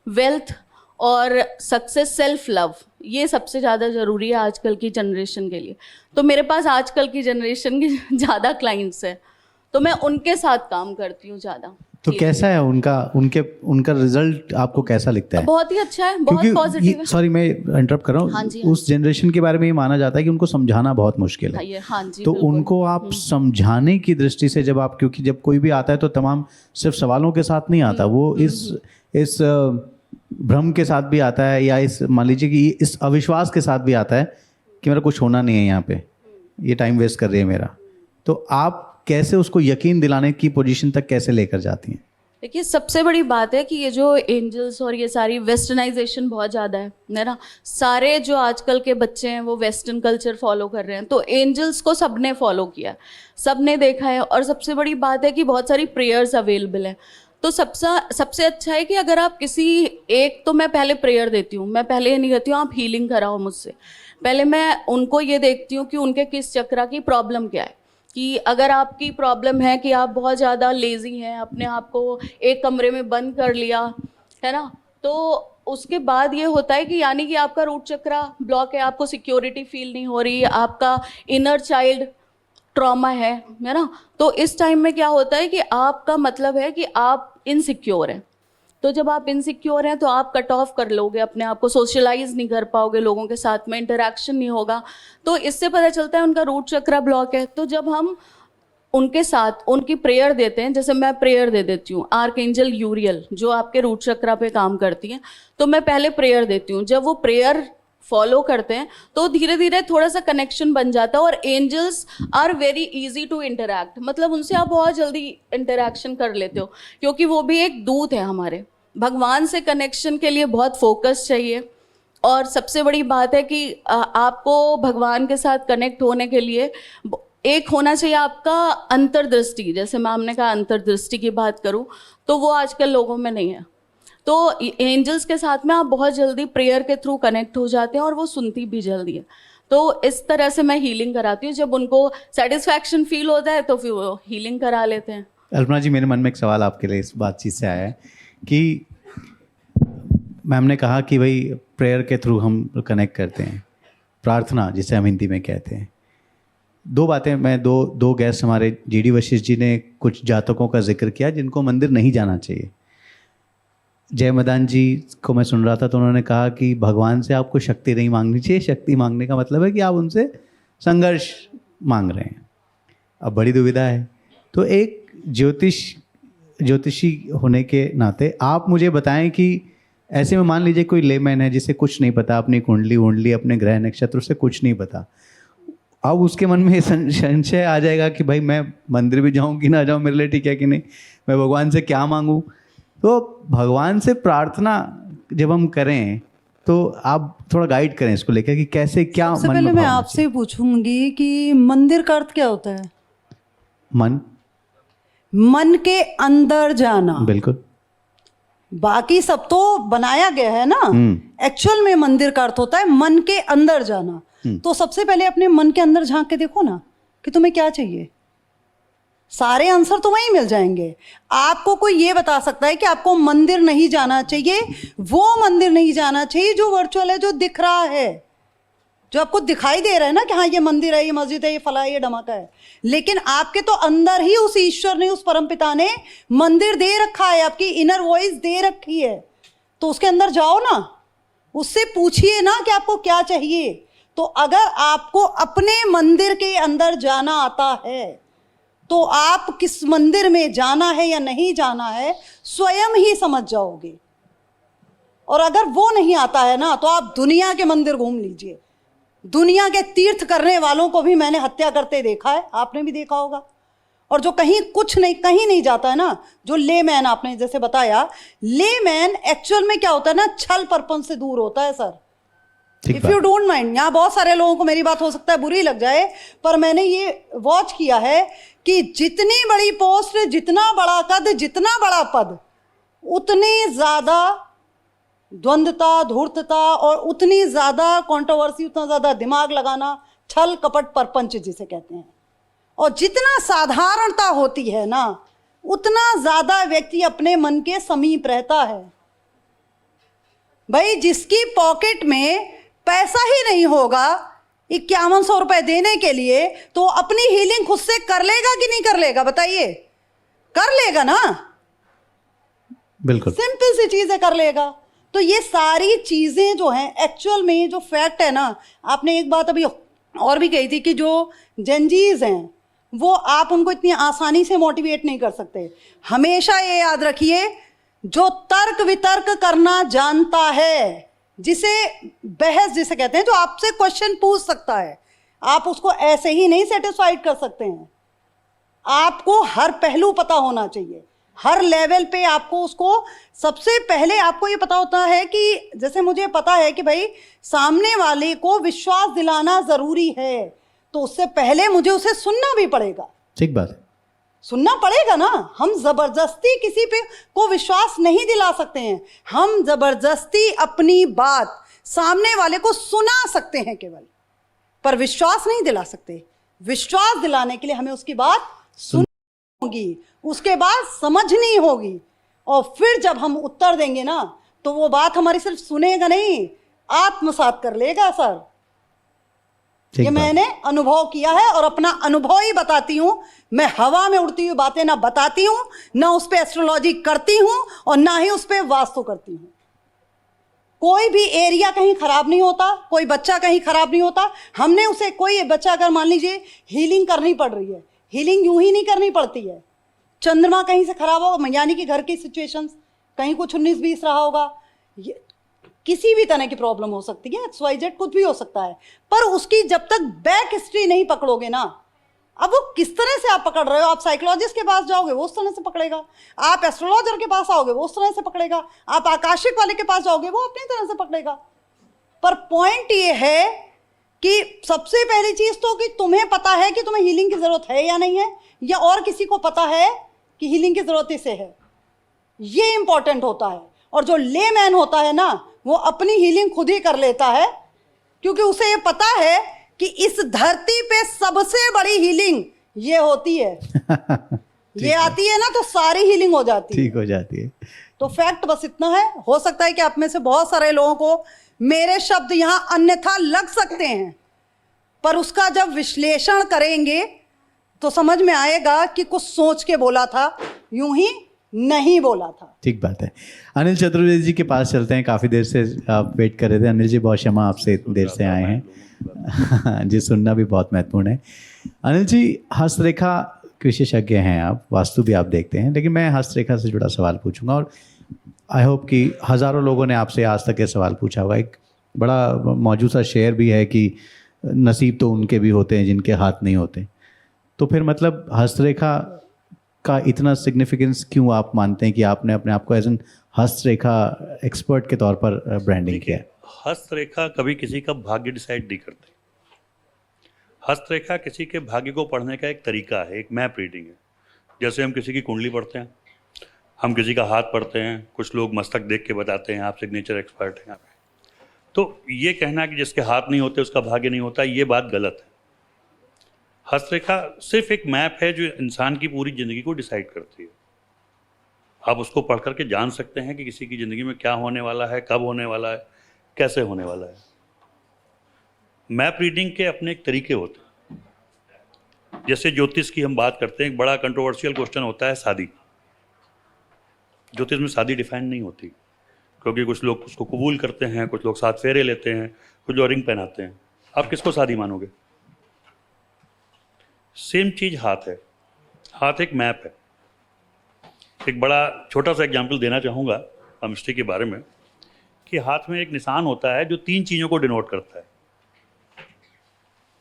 वेल्थ और सक्सेस, सेल्फ लव। ये सबसे ज़्यादा ज़रूरी है आजकल की जनरेशन के लिए। तो मेरे पास आजकल की जनरेशन के ज़्यादा क्लाइंट्स हैं, तो मैं उनके साथ काम करती हूँ ज़्यादा। तो कैसा है उनका रिजल्ट आपको कैसा लिखता है? बहुत ही अच्छा है, बहुत पॉजिटिव है। सॉरी, मैं इंटरप्ट कर रहा हूँ। हाँ जी, उस जनरेशन के बारे में ये माना जाता है कि उनको समझाना बहुत मुश्किल है। हाँ जी, तो उनको आप समझाने की दृष्टि से जब आप, क्योंकि जब कोई भी आता है तो तमाम सिर्फ सवालों के साथ नहीं आता, वो इस भ्रम के साथ भी आता है, या इस मान लीजिए कि इस अविश्वास के साथ भी आता है कि मेरा कुछ होना नहीं है यहाँ पे, ये टाइम वेस्ट कर रही है मेरा। तो आप कैसे उसको यकीन दिलाने की पोजीशन तक कैसे लेकर जाती हैं? देखिए सबसे बड़ी बात है कि ये जो एंजल्स और ये सारी वेस्टर्नाइजेशन बहुत ज़्यादा है ना, सारे जो आजकल के बच्चे हैं वो वेस्टर्न कल्चर फॉलो कर रहे हैं, तो एंजल्स को सबने फॉलो किया, सबने देखा है। और सबसे बड़ी बात है कि बहुत सारी प्रेयर्स अवेलेबल हैं, तो सबसे अच्छा है कि अगर आप किसी एक, तो मैं पहले प्रेयर देती हूँ, मैं पहले ये नहीं कहती हूँ आप हीलिंग कराओ मुझसे, पहले मैं उनको ये देखती हूँ कि उनके किस चक्र की प्रॉब्लम क्या है। कि अगर आपकी प्रॉब्लम है कि आप बहुत ज़्यादा लेज़ी हैं, अपने आप को एक कमरे में बंद कर लिया है ना, तो उसके बाद ये होता है कि यानी कि आपका रूट चक्र ब्लॉक है, आपको सिक्योरिटी फील नहीं हो रही, आपका इनर चाइल्ड ट्रॉमा है ना। तो इस टाइम में क्या होता है कि आपका मतलब है कि आप इनसिक्योर हैं, तो जब आप इनसिक्योर हैं तो आप कट ऑफ कर लोगे अपने आप को, सोशलाइज नहीं कर पाओगे, लोगों के साथ में इंटरेक्शन नहीं होगा, तो इससे पता चलता है उनका रूट चक्र ब्लॉक है। तो जब हम उनके साथ उनकी प्रेयर देते हैं, जैसे मैं प्रेयर दे देती हूँ आर्कएंजल यूरियल जो आपके रूट चक्र पे काम करती हैं, तो मैं पहले प्रेयर देती हूँ, जब वो प्रेयर फॉलो करते हैं तो धीरे धीरे थोड़ा सा कनेक्शन बन जाता है। और angels are very easy to interact, मतलब उनसे आप बहुत जल्दी इंटरैक्शन कर लेते हो, क्योंकि वो भी एक दूत है हमारे। भगवान से कनेक्शन के लिए बहुत फोकस चाहिए, और सबसे बड़ी बात है कि आपको भगवान के साथ कनेक्ट होने के लिए एक होना चाहिए आपका अंतर्दृष्टि। जैसे मैम ने कहा अंतर्दृष्टि की बात करूं तो वो आजकल लोगों में नहीं है, तो एंजल्स के साथ में आप बहुत जल्दी प्रेयर के थ्रू कनेक्ट हो जाते हैं और वो सुनती भी जल्दी है। तो इस तरह से मैं हीलिंग कराती हूँ, जब उनको सेटिस्फैक्शन फील होता है तो फिर वो हीलिंग करा लेते हैं। अल्पना जी, मेरे मन में एक सवाल आपके लिए इस बातचीत से आया है कि मैम ने कहा कि भाई प्रेयर के थ्रू हम कनेक्ट करते हैं, प्रार्थना जिसे हम हिंदी में कहते हैं। दो बातें, मैं दो गेस्ट हमारे जीडी वशिष्ठ जी ने कुछ जातकों का जिक्र किया जिनको मंदिर नहीं जाना चाहिए। जय मदान जी को मैं सुन रहा था तो उन्होंने कहा कि भगवान से आपको शक्ति नहीं मांगनी चाहिए, शक्ति मांगने का मतलब है कि आप उनसे संघर्ष मांग रहे हैं। अब बड़ी दुविधा है, तो एक ज्योतिषी होने के नाते आप मुझे बताएं कि ऐसे में मान लीजिए कोई लेमैन है जिसे कुछ नहीं पता, अपनी कुंडली वुंडली अपने ग्रह नक्षत्र से कुछ नहीं पता, अब उसके मन में संशय आ जाएगा कि भाई मैं मंदिर भी जाऊं कि ना जाऊं, मेरे लिए ठीक है कि नहीं, मैं भगवान से क्या मांगूं। तो भगवान से प्रार्थना जब हम करें तो आप थोड़ा गाइड करें इसको लेकर कि कैसे, क्या सबसे मन पहले में मैं भावना आपसे पूछूंगी कि मंदिर का अर्थ क्या होता है? मन के अंदर जाना। बिल्कुल, बाकी सब तो बनाया गया है ना, एक्चुअल में मंदिर का अर्थ होता है मन के अंदर जाना। तो सबसे पहले अपने मन के अंदर झांक के देखो ना कि तुम्हें क्या चाहिए, सारे आंसर तो वहीं मिल जाएंगे। आपको कोई ये बता सकता है कि आपको मंदिर नहीं जाना चाहिए, वो मंदिर नहीं जाना चाहिए जो वर्चुअल है, जो दिख रहा है, जो आपको दिखाई दे रहा है ना कि हाँ ये मंदिर है, ये मस्जिद है, ये फला है, ये धमाका है, लेकिन आपके तो अंदर ही उस ईश्वर ने, उस परमपिता ने मंदिर दे रखा है, आपकी इनर वॉइस दे रखी है। तो उसके अंदर जाओ ना, उससे पूछिए ना कि आपको क्या चाहिए। तो अगर आपको अपने मंदिर के अंदर जाना आता है तो आप किस मंदिर में जाना है या नहीं जाना है स्वयं ही समझ जाओगे। और अगर वो नहीं आता है ना तो आप दुनिया के मंदिर घूम लीजिए। दुनिया के तीर्थ करने वालों को भी मैंने हत्या करते देखा है, आपने भी देखा होगा। और जो कहीं कहीं नहीं जाता है ना, जो लेमैन आपने जैसे बताया, लेमैन एक्चुअल में क्या होता है ना, छल परपन से दूर होता है sir. If you don't mind, यहाँ बहुत सारे लोगों को मेरी बात हो सकता है बुरी लग जाए, पर मैंने ये वॉच किया है कि जितनी बड़ी पोस्ट, जितना बड़ा कद, जितना बड़ा पद, उतनी ज्यादा द्वंद्वता, धूर्तता और उतनी ज्यादा कंट्रोवर्सी, उतना ज्यादा दिमाग लगाना, छल कपट परपंच जिसे कहते हैं। और जितना साधारणता होती है ना, उतना ज्यादा व्यक्ति अपने मन के समीप रहता है। भाई जिसकी पॉकेट में पैसा ही नहीं होगा 5100 रुपए देने के लिए, तो अपनी हीलिंग खुद से कर लेगा कि नहीं कर लेगा, बताइए? कर लेगा ना, बिल्कुल सिंपल सी चीज है, कर लेगा। तो ये सारी चीजें जो हैं एक्चुअल में जो फैक्ट है ना, आपने एक बात अभी और भी कही थी कि जो जेनजीज हैं वो आप उनको इतनी आसानी से मोटिवेट नहीं कर सकते। हमेशा ये याद रखिए, जो तर्क वितर्क करना जानता है, जिसे बहस जिसे कहते हैं, जो आपसे क्वेश्चन पूछ सकता है, आप उसको ऐसे ही नहीं सेटिस्फाइड कर सकते हैं। आपको हर पहलू पता होना चाहिए। हर लेवल पे आपको उसको सबसे पहले आपको ये पता होता है कि जैसे मुझे पता है कि भाई सामने वाले को विश्वास दिलाना ज़रूरी है, तो उससे पहले मुझे उसे सुनना भी पड़ेगा। ठीक बात है। सुनना पड़ेगा ना। हम जबरदस्ती किसी पे को विश्वास नहीं दिला सकते हैं। हम जबरदस्ती अपनी बात सामने वाले को सुना सकते हैं केवल, पर विश्वास नहीं दिला सकते। विश्वास दिलाने के लिए हमें उसकी बात सुननी होगी, उसके बाद समझनी होगी, और फिर जब हम उत्तर देंगे ना तो वो बात हमारी सिर्फ सुनेगा नहीं, आत्मसात कर लेगा सर। ठीक ये बात। मैंने अनुभव किया है और अपना अनुभव ही बताती हूँ। मैं हवा में उड़ती हुई बातें ना बताती हूँ, ना उस पर एस्ट्रोलॉजी करती हूँ और ना ही उस पर वास्तु करती हूँ। कोई भी एरिया कहीं खराब नहीं होता, कोई बच्चा कहीं खराब नहीं होता। हमने उसे कोई बच्चा अगर मान लीजिए हीलिंग करनी पड़ रही है, हीलिंग यूं ही नहीं करनी पड़ती है। चंद्रमा कहीं से खराब होगा, यानी कि घर की सिचुएशंस कहीं कुछ 19-20 रहा होगा, ये किसी भी तरह की प्रॉब्लम हो सकती है, XYZ कुछ भी हो सकता है। पर उसकी जब तक बैक हिस्ट्री नहीं पकड़ोगे ना, अब वो किस तरह से आप पकड़ रहे हो, आप साइकोलॉजिस्ट के पास जाओगे वो उस तरह से पकड़ेगा, आप एस्ट्रोलॉजर के पास आओगे वो उस तरह से पकड़ेगा, आप आकाशिक वाले के पास जाओगे वो अपनी तरह से पकड़ेगा। पर पॉइंट ये है कि सबसे पहली चीज तो कि तुम्हें पता है कि तुम्हें हीलिंग की जरूरत है या नहीं है, या और किसी को पता है कि हीलिंग की जरूरत इसे है। ये इंपॉर्टेंट होता है। और जो लेमैन होता है ना, वो अपनी हीलिंग खुद ही कर लेता है, क्योंकि उसे ये पता है कि इस धरती पे सबसे बड़ी हीलिंग ये होती है। ये आती है ना तो सारी हीलिंग हो जाती है। ठीक हो जाती है। तो फैक्ट बस इतना है। हो सकता है कि आप में से बहुत सारे लोगों को मेरे शब्द यहाँ अन्यथा लग सकते हैं, पर उसका जब विश्लेषण करेंगे तो समझ में आएगा कि कुछ सोच के बोला था, यूं ही नहीं बोला था। ठीक बात है। अनिल चतुर्वेदी जी के पास चलते हैं। काफ़ी देर से आप वेट कर रहे थे। अनिल जी, बहुत क्षमा, आपसे इतनी देर से आए हैं। जी, सुनना भी बहुत महत्वपूर्ण है। अनिल जी, हस्तरेखा विशेषज्ञ हैं आप, वास्तु भी आप देखते हैं, लेकिन मैं हस्तरेखा से जुड़ा सवाल पूछूंगा और आई होप कि हज़ारों लोगों ने आपसे आज तक ये सवाल पूछा होगा। एक बड़ा मौजूद सा शेयर भी है कि नसीब तो उनके भी होते हैं जिनके हाथ नहीं होते। तो फिर मतलब हस्तरेखा का इतना सिग्निफिकेंस क्यों आप मानते हैं कि आपने अपने आप को एज एन हस्तरेखा एक्सपर्ट के तौर पर ब्रांडिंग किया है? हस्तरेखा कभी किसी का भाग्य डिसाइड नहीं करती। हस्तरेखा किसी के भाग्य को पढ़ने का एक तरीका है, एक मैप रीडिंग है। जैसे हम किसी की कुंडली पढ़ते हैं, हम किसी का हाथ पढ़ते हैं, कुछ लोग मस्तक देख के बताते हैं आप सिग्नेचर एक्सपर्ट हैं यहाँ पे। तो ये कहना कि जिसके हाथ नहीं होते उसका भाग्य नहीं होता, ये बात गलत है। हस्तरेखा सिर्फ एक मैप है जो इंसान की पूरी ज़िंदगी को डिसाइड करती है। आप उसको पढ़ करके जान सकते हैं कि किसी की ज़िंदगी में क्या होने वाला है, कब होने वाला है, कैसे होने वाला है। मैप रीडिंग के अपने एक तरीके होते हैं। जैसे ज्योतिष की हम बात करते हैं, एक बड़ा कंट्रोवर्शियल क्वेश्चन होता है शादी। ज्योतिष में शादी डिफाइन नहीं होती, क्योंकि कुछ लोग उसको कबूल करते हैं, कुछ लोग 7 फेरे लेते हैं, कुछ लोग रिंग पहनाते हैं। आप किसको शादी मानोगे? सेम चीज़ हाथ है। हाथ एक मैप है। एक बड़ा छोटा सा एग्जाम्पल देना चाहूँगा केमिस्ट्री के बारे में, कि हाथ में एक निशान होता है जो 3 चीज़ों को डिनोट करता है: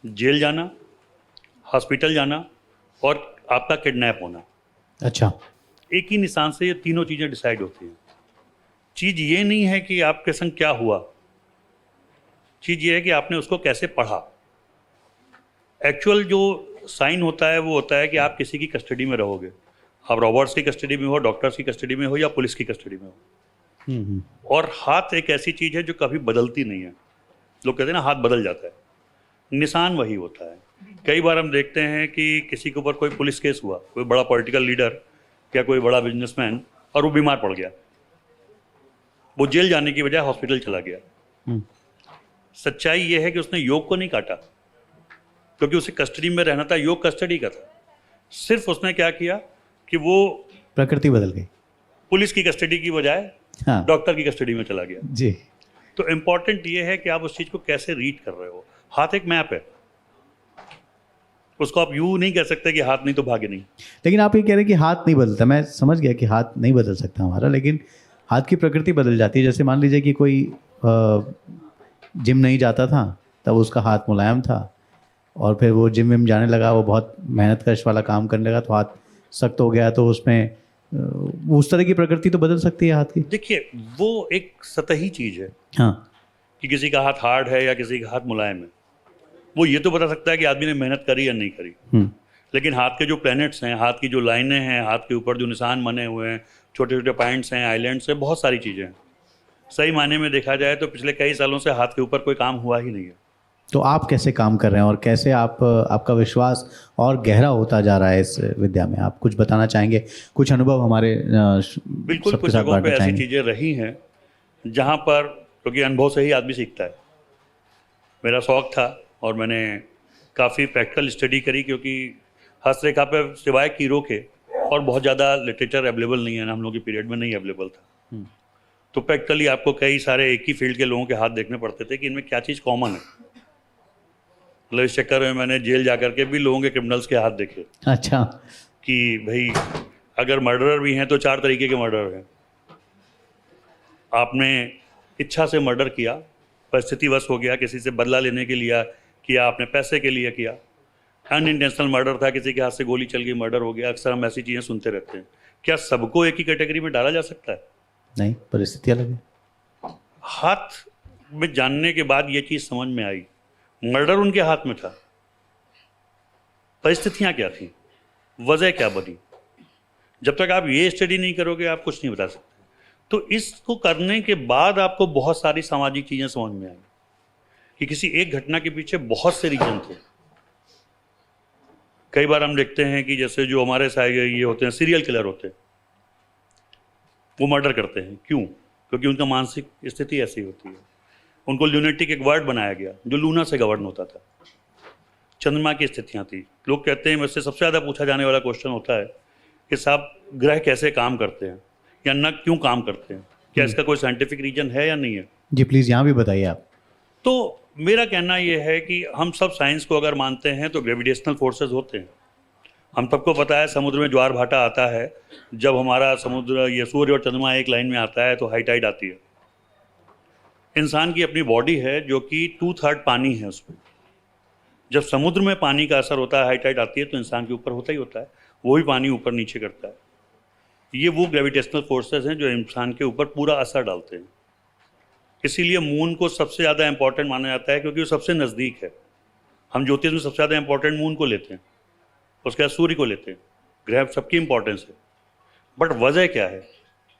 जेल जाना, हॉस्पिटल जाना और आपका किडनैप होना। अच्छा। एक ही निशान से ये तीनों चीज़ें डिसाइड होती हैं। चीज़ ये नहीं है कि आपके संग क्या हुआ, चीज़ ये है कि आपने उसको कैसे पढ़ा। एक्चुअल जो साइन होता है वो होता है कि आप किसी की कस्टडी में रहोगे। आप रॉबर्ट्स की कस्टडी में हो, डॉक्टर्स की कस्टडी में हो, या पुलिस की कस्टडी में हो। और हाथ एक ऐसी चीज़ है जो कभी बदलती नहीं है। लोग कहते हैं ना हाथ बदल जाता है, निशान वही होता है। कई बार हम देखते हैं कि किसी के ऊपर कोई पुलिस केस हुआ, कोई बड़ा पॉलिटिकल लीडर या कोई बड़ा बिजनेसमैन, और वो बीमार पड़ गया, वो जेल जाने की बजाय हॉस्पिटल चला गया। सच्चाई ये है कि उसने योग को नहीं काटा, क्योंकि उसे कस्टडी में रहना था, योग कस्टडी का था। सिर्फ उसने क्या किया कि वो प्रकृति बदल गई, पुलिस की कस्टडी की बजाय हाँ डॉक्टर की कस्टडी में चला गया। जी। तो इम्पॉर्टेंट ये है कि आप उस चीज़ को कैसे रीड कर रहे हो। हाथ एक मैप है, उसको आप यूँ नहीं कह सकते कि हाथ नहीं तो भाग्य नहीं। लेकिन आप ये कह रहे हैं कि हाथ नहीं बदलता। मैं समझ गया कि हाथ नहीं बदल सकता हमारा, लेकिन हाथ की प्रकृति बदल जाती है। जैसे मान लीजिए कि कोई जिम नहीं जाता था, तब उसका हाथ मुलायम था, और फिर वो जिम विम जाने लगा, वो बहुत मेहनत कश वाला काम करने लगा, तो हाथ सख्त हो गया, तो उसमें वो उस तरह की प्रकृति तो बदल सकती है हाथ की। देखिए, वो एक सतही चीज़ है हाँ। कि किसी का हाथ हार्ड है या किसी का हाथ मुलायम है। वो ये तो बता सकता है कि आदमी ने मेहनत करी या नहीं करी। लेकिन हाथ के जो प्लैनेट्स हैं, हाथ की जो लाइनें हैं, हाथ के ऊपर जो निशान बने हुए हैं, छोटे छोटे पॉइंट्स हैं, आइलैंड्स हैं, बहुत सारी चीज़ें हैं। सही मायने में देखा जाए तो पिछले कई सालों से हाथ के ऊपर कोई काम हुआ ही नहीं है। तो आप कैसे काम कर रहे हैं और कैसे आपका विश्वास और गहरा होता जा रहा है इस विद्या में? आप कुछ बताना चाहेंगे? कुछ अनुभव हमारे बिल्कुल, सबके कुछ साथ जगहों बांटना पे ऐसी चाहेंगे? चीज़ें रही हैं जहाँ पर, क्योंकि अनुभव से ही आदमी सीखता है। मेरा शौक था और मैंने काफ़ी प्रैक्टिकल स्टडी करी, क्योंकि हस्तरेखा पे सिवाय कीरो के और बहुत ज़्यादा लिटरेचर अवेलेबल नहीं है ना, हम लोग की पीरियड में नहीं अवेलेबल था। तो प्रैक्टिकली आपको कई सारे एक ही फील्ड के लोगों के हाथ देखने पड़ते थे कि इनमें क्या चीज़ कॉमन है। मतलब इस चक्कर में मैंने जेल जा करके भी लोगों के क्रिमिनल्स के हाथ देखे अच्छा। कि भाई अगर मर्डरर भी हैं तो 4 तरीके के मर्डर हैं। आपने इच्छा से मर्डर किया, परिस्थितिवश हो गया, किसी से बदला लेने के लिए किया, आपने पैसे के लिए किया, अनइंटेंशनल मर्डर था, किसी के हाथ से गोली चल गई, मर्डर हो गया। अक्सर हम ऐसी चीज़ें सुनते रहते हैं। क्या सबको एक ही कैटेगरी में डाला जा सकता है? नहीं, परिस्थिति अलग है। हाथ में जानने के बाद ये चीज़ समझ में आई, मर्डर उनके हाथ में था, परिस्थितियाँ क्या थी, वजह क्या बनी। जब तक आप ये स्टडी नहीं करोगे आप कुछ नहीं बता सकते। तो इसको करने के बाद आपको बहुत सारी सामाजिक चीज़ें समझ में आई कि किसी एक घटना के पीछे बहुत से रीजन थे। कई बार हम देखते हैं कि जैसे जो हमारे ये होते हैं सीरियल किलर होते हैं, वो मर्डर करते हैं। क्यों? क्योंकि उनका मानसिक स्थिति ऐसी होती है। उनको ल्यूनेटिक एक वर्ड बनाया गया जो लूना से गवर्न होता था। चंद्रमा की स्थितियाँ थी। लोग कहते हैं, मुझसे सबसे ज़्यादा पूछा जाने वाला क्वेश्चन होता है कि साहब ग्रह कैसे काम करते हैं या न क्यों काम करते हैं, क्या इसका कोई साइंटिफिक रीजन है या नहीं है? जी प्लीज़ यहाँ भी बताइए आप। तो मेरा कहना यह है कि हम सब साइंस को अगर मानते हैं तो ग्रेविटेशनल फोर्सेस होते हैं। हम सबको पता है समुद्र में ज्वार भाटा आता है, जब हमारा समुद्र, ये सूर्य और चंद्रमा एक लाइन में आता है तो हाई टाइड आती है। इंसान की अपनी बॉडी है जो कि 2/3 पानी है उसमें। जब समुद्र में पानी का असर होता है, हाई टाइड आती है, तो इंसान के ऊपर होता ही होता है, वो भी पानी ऊपर नीचे करता है। ये वो ग्रेविटेशनल फोर्सेस हैं जो इंसान के ऊपर पूरा असर डालते हैं। इसीलिए मून को सबसे ज़्यादा इंपॉर्टेंट माना जाता है, क्योंकि वो सबसे नज़दीक है। हम ज्योतिष में सबसे ज़्यादा इंपॉर्टेंट मून को लेते हैं, उसके बाद सूर्य को लेते हैं। ग्रह सबकी इंपॉर्टेंस है, बट वजह क्या है,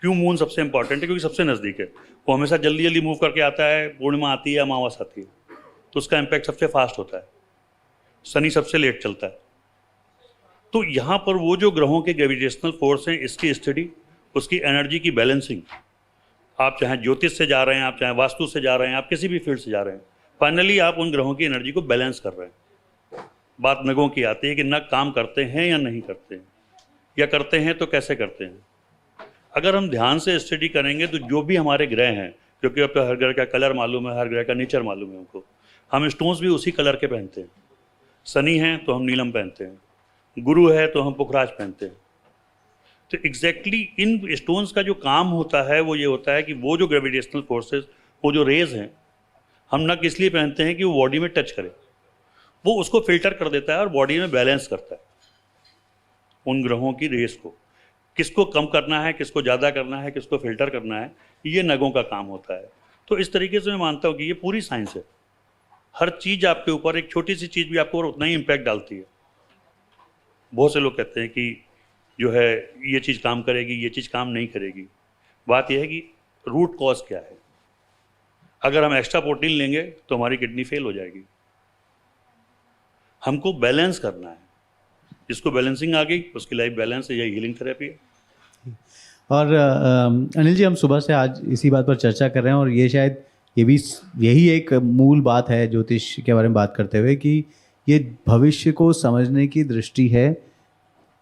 क्यों मून सबसे इंपॉर्टेंट है? क्योंकि सबसे नज़दीक है। वो हमेशा जल्दी जल्दी मूव करके आता है, पूर्णिमा आती है, अमावस आती है, तो उसका इम्पैक्ट सबसे फास्ट होता है। शनि सबसे लेट चलता है। तो यहाँ पर वो जो ग्रहों के ग्रेविटेशनल फोर्स हैं, इसकी स्टडी, उसकी एनर्जी की बैलेंसिंग, आप चाहे ज्योतिष से जा रहे हैं, आप चाहे वास्तु से जा रहे हैं, आप किसी भी फील्ड से जा रहे हैं, फाइनली आप उन ग्रहों की एनर्जी को बैलेंस कर रहे हैं। बात नगों की आती है कि नग काम करते हैं या नहीं करते हैं, या करते हैं तो कैसे करते हैं। अगर हम ध्यान से स्टडी करेंगे तो जो भी हमारे ग्रह हैं, क्योंकि अब तो हर ग्रह का कलर मालूम है, हर ग्रह का नेचर मालूम है हमको, हम स्टोन्स भी उसी कलर के पहनते हैं। शनि हैं तो हम नीलम पहनते हैं, गुरु है तो हम पुखराज पहनते हैं। तो एग्जैक्टली इन स्टोन्स का जो काम होता है वो ये होता है कि वो जो ग्रेविटेशनल फोर्सेस, वो जो रेज हैं, हम नग इसलिए पहनते हैं कि वो बॉडी में टच करे, वो उसको फिल्टर कर देता है और बॉडी में बैलेंस करता है उन ग्रहों की रेस को। किसको कम करना है, किसको ज़्यादा करना है, किसको फिल्टर करना है, ये नगों का काम होता है। तो इस तरीके से मैं मानता हूँ कि ये पूरी साइंस है। हर चीज़ आपके ऊपर, एक छोटी सी चीज़ भी आपके ऊपर उतना ही इम्पैक्ट डालती है। बहुत से लोग कहते हैं कि जो है ये चीज़ काम करेगी, ये चीज़ काम नहीं करेगी। बात यह है कि रूट कॉज क्या है। अगर हम एक्स्ट्रा प्रोटीन लेंगे तो हमारी किडनी फेल हो जाएगी। हमको बैलेंस करना है, जिसको बैलेंसिंग आ गई उसकी लाइफ बैलेंस है, यही हीलिंग थेरेपी है। और अनिल जी, हम सुबह से आज इसी बात पर चर्चा कर रहे हैं और ये शायद यही एक मूल बात है ज्योतिष के बारे में बात करते हुए कि ये भविष्य को समझने की दृष्टि है,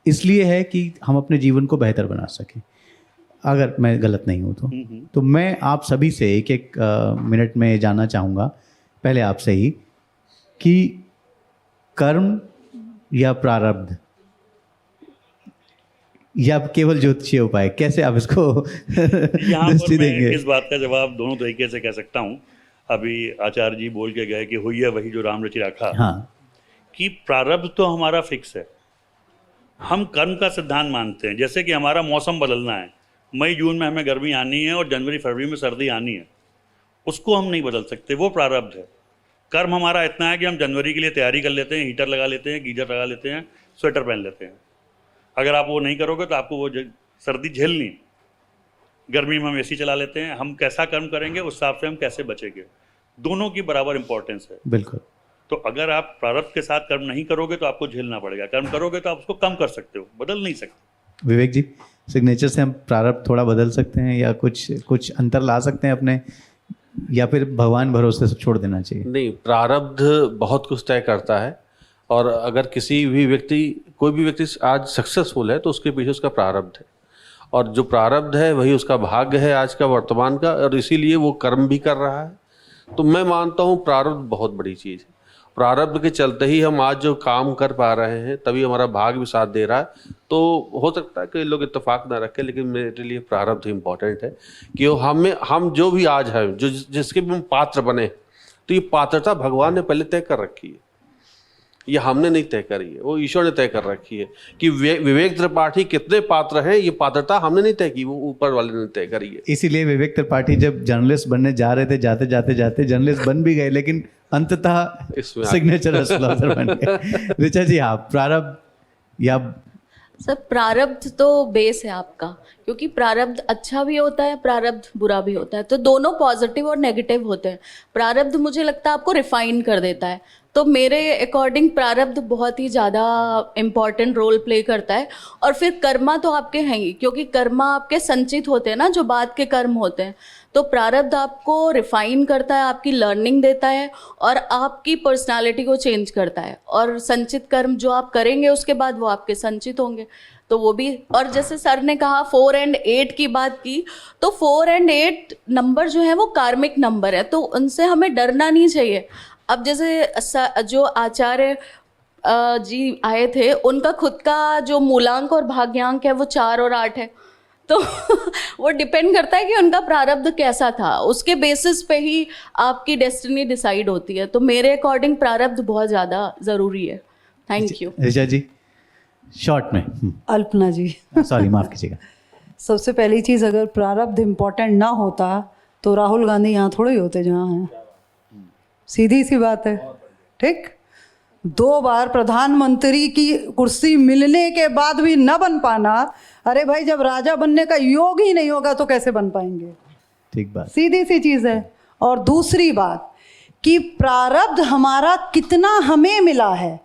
इसलिए है कि हम अपने जीवन को बेहतर बना सकें। अगर मैं गलत नहीं हूँ तो मैं आप सभी से एक एक मिनट में जानना चाहूँगा, पहले आपसे ही, कि कर्म या प्रारब्ध या केवल ज्योतिषीय उपाय, कैसे आप इसको दृष्टि देंगे? इस बात का जवाब दोनों तरीके से कह सकता हूँ। अभी आचार्य जी बोल के गए कि हुई है वही जो राम रचि राखा। हाँ, कि प्रारब्ध तो हमारा फिक्स है, हम कर्म का सिद्धांत मानते हैं, जैसे कि हमारा मौसम बदलना है, मई जून में हमें गर्मी आनी है और जनवरी फरवरी में सर्दी आनी है, उसको हम नहीं बदल सकते, वो प्रारब्ध है। कर्म हमारा इतना है कि हम जनवरी के लिए तैयारी कर लेते हैं, हीटर लगा लेते हैं, गीजर लगा लेते हैं, स्वेटर पहन लेते हैं। अगर आप वो नहीं करोगे तो आपको वो सर्दी झेलनी है। गर्मी में हम एसी चला लेते हैं। हम कैसा कर्म करेंगे उस हिसाब से हम कैसे बचेंगे, दोनों की बराबर इंपॉर्टेंस है। बिल्कुल। तो अगर आप प्रारब्ध के साथ कर्म नहीं करोगे तो आपको झेलना पड़ेगा, कर्म करोगे तो आप उसको कम कर सकते हो, बदल नहीं सकते। विवेक जी, सिग्नेचर से हम प्रारब्ध थोड़ा बदल सकते हैं या कुछ अंतर ला सकते हैं अपने, या फिर भगवान भरोसे से छोड़ देना चाहिए? नहीं, प्रारब्ध बहुत कुछ तय करता है। और अगर किसी भी व्यक्ति, कोई भी व्यक्ति आज सक्सेसफुल है तो उसके पीछे उसका प्रारब्ध है, और जो प्रारब्ध है वही उसका भाग्य है आज का, वर्तमान का, और इसीलिए वो कर्म भी कर रहा है। तो मैं मानता हूँ प्रारब्ध बहुत बड़ी चीज़ है। प्रारब्ध के चलते ही हम आज जो काम कर पा रहे हैं, तभी हमारा भाग्य भी साथ दे रहा है। तो हो सकता है कि लोग इत्तेफाक ना रखें, लेकिन मेरे लिए प्रारब्ध इम्पॉर्टेंट है कि हम जो भी आज हैं, जो जिसके भी हम पात्र बने, तो ये पात्रता भगवान ने पहले तय कर रखी है, ये हमने नहीं तय करी है, वो ईश्वर ने तय कर रखी है कि विवेक त्रिपाठी कितने पात्र हैं, ये पात्रता हमने नहीं तय की, वो ऊपर वाले ने तय करी है। इसीलिए विवेक त्रिपाठी जब जर्नलिस्ट बनने जा रहे थे, जाते जाते जर्नलिस्ट बन भी गए, लेकिन अंततः इसमें सिग्नेचर एस्ट्रोलॉजर बन गए। ऋचा जी, आप प्रारब्ध या सर, प्रारब्ध तो बेस है आपका, क्योंकि प्रारब्ध अच्छा भी होता है, प्रारब्ध बुरा भी होता है, तो दोनों पॉजिटिव और नेगेटिव होते हैं। प्रारब्ध मुझे लगता है आपको रिफाइन कर देता है, तो मेरे अकॉर्डिंग प्रारब्ध बहुत ही ज़्यादा इम्पॉर्टेंट रोल प्ले करता है। और फिर कर्मा तो आपके हैं ही, क्योंकि कर्मा आपके संचित होते हैं ना, जो बाद के कर्म होते हैं। तो प्रारब्ध आपको रिफाइन करता है, आपकी लर्निंग देता है और आपकी पर्सनालिटी को चेंज करता है। और संचित कर्म जो आप करेंगे उसके बाद वो आपके संचित होंगे, तो वो भी। और जैसे सर ने कहा 4 और 8 की बात की, तो 4 और 8 नंबर जो है वो कार्मिक नंबर है, तो उनसे हमें डरना नहीं चाहिए। अब जैसे जो आचार्य जी आए थे, उनका खुद का जो मूलांक और भाग्यांक है वो 4 और 8 है, तो वो डिपेंड करता है कि उनका प्रारब्ध कैसा था, उसके बेसिस पे ही आपकी डेस्टिनी डिसाइड होती है। तो मेरे अकॉर्डिंग प्रारब्ध बहुत ज़्यादा ज़रूरी है। Thank you. Richa ji, short में। अल्पना जी, सॉरी, माफ कीजिएगा। सबसे पहली चीज़, अगर प्रारब्ध इम्पोर्टेंट ना होता तो राहुल गांधी यहाँ थोड़े ही होते जहाँ हैं। सीधी सी बात है, ठीक। 2 बार प्रधानमंत्री की कुर्सी मिलने के बाद भी न बन पाना, अरे भाई, जब राजा बनने का योग ही नहीं होगा तो कैसे बन पाएंगे? ठीक बात। सीधी सी चीज़ है। और दूसरी बात कि प्रारब्ध हमारा कितना हमें मिला है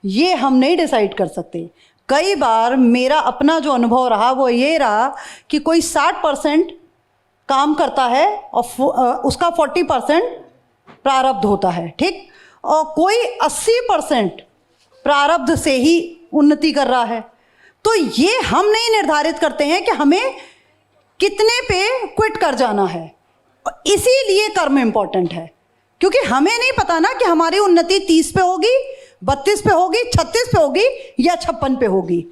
ये हम नहीं डिसाइड कर सकते। कई बार मेरा अपना जो अनुभव रहा वो ये रहा कि कोई 60% काम करता है और उसका 40% प्रारब्ध होता है, ठीक, और कोई 80% प्रारब्ध से ही उन्नति कर रहा है। तो ये हम नहीं निर्धारित करते हैं कि हमें कितने पे क्विट कर जाना है। इसीलिए कर्म इंपॉर्टेंट है, क्योंकि हमें नहीं पता ना कि हमारी उन्नति 30 पे होगी, 32 पे होगी, 36 पे होगी या 56 पे होगी।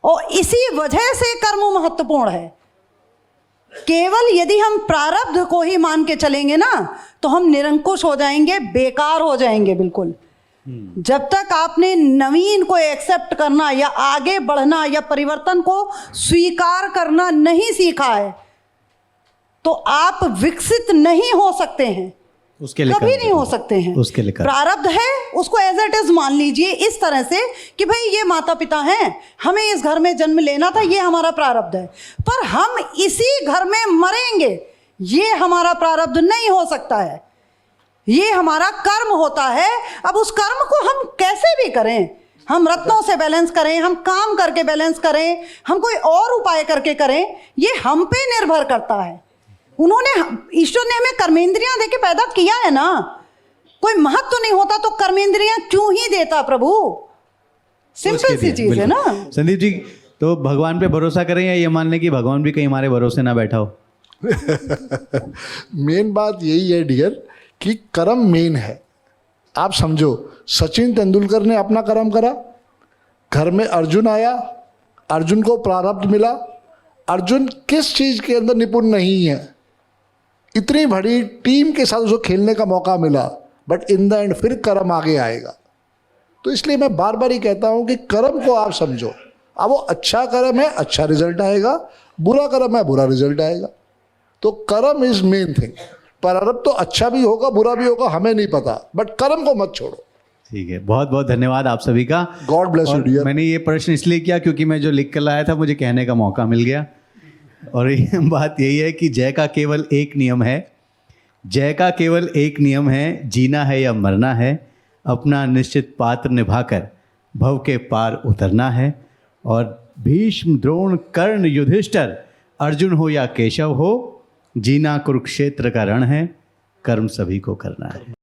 और इसी वजह से कर्म महत्वपूर्ण है। केवल यदि हम प्रारब्ध को ही मान के चलेंगे ना तो हम निरंकुश हो जाएंगे, बेकार हो जाएंगे बिल्कुल। जब तक आपने नवीन को एक्सेप्ट करना या आगे बढ़ना या परिवर्तन को स्वीकार करना नहीं सीखा है तो आप विकसित नहीं हो सकते हैं, उसके लिए कभी नहीं हो सकते हैं। उसके लिए प्रारब्ध है, उसको एज इट इज मान लीजिए इस तरह से कि भाई ये माता पिता हैं, हमें इस घर में जन्म लेना था, ये हमारा प्रारब्ध है, पर हम इसी घर में मरेंगे, ये हमारा प्रारब्ध नहीं हो सकता है, ये हमारा कर्म होता है। अब उस कर्म को हम कैसे भी करें, हम रत्नों से बैलेंस करें, हम काम करके बैलेंस करें, हम कोई और उपाय करके करें, ये हम पे निर्भर करता है। उन्होंने, ईश्वर ने हमें कर्मेंद्रियां देके पैदा किया है ना, कोई महत्व नहीं होता तो कर्मेंद्रियां क्यों ही देता प्रभु? सिंपल सी चीज है ना। संदीप जी, तो भगवान पे भरोसा करें या ये मान लें कि भगवान भी कहीं हमारे भरोसे ना बैठा हो? मेन बात यही है डियर कि कर्म मेन है। आप समझो, सचिन तेंदुलकर ने अपना कर्म करा, घर में अर्जुन आया, अर्जुन को प्रारब्ध मिला। अर्जुन किस चीज के अंदर निपुण नहीं है, इतनी बड़ी टीम के साथ उसको खेलने का मौका मिला, बट इन द एंड फिर कर्म आगे आएगा। तो इसलिए मैं बार बार ही कहता हूं कि कर्म को आप समझो, अब वो अच्छा कर्म है, अच्छा रिजल्ट आएगा, बुरा कर्म है, बुरा रिजल्ट आएगा। तो कर्म इज मेन थिंग। प्रारब्ध तो अच्छा भी होगा, बुरा भी होगा, हमें नहीं पता, बट कर्म को मत छोड़ो। ठीक है, बहुत बहुत धन्यवाद आप सभी का। गॉड ब्लेस यू और डियर। मैंने ये प्रश्न इसलिए किया क्योंकि मैं जो लिख कर लाया था मुझे कहने का मौका मिल गया। और ये बात यही है कि जय का केवल एक नियम है, जय का केवल एक नियम है, जीना है या मरना है, अपना निश्चित पात्र निभाकर भव के पार उतरना है। और भीष्म, द्रोण, कर्ण, युधिष्ठिर, अर्जुन हो या केशव हो, जीना कुरुक्षेत्र का रण है, कर्म सभी को करना है।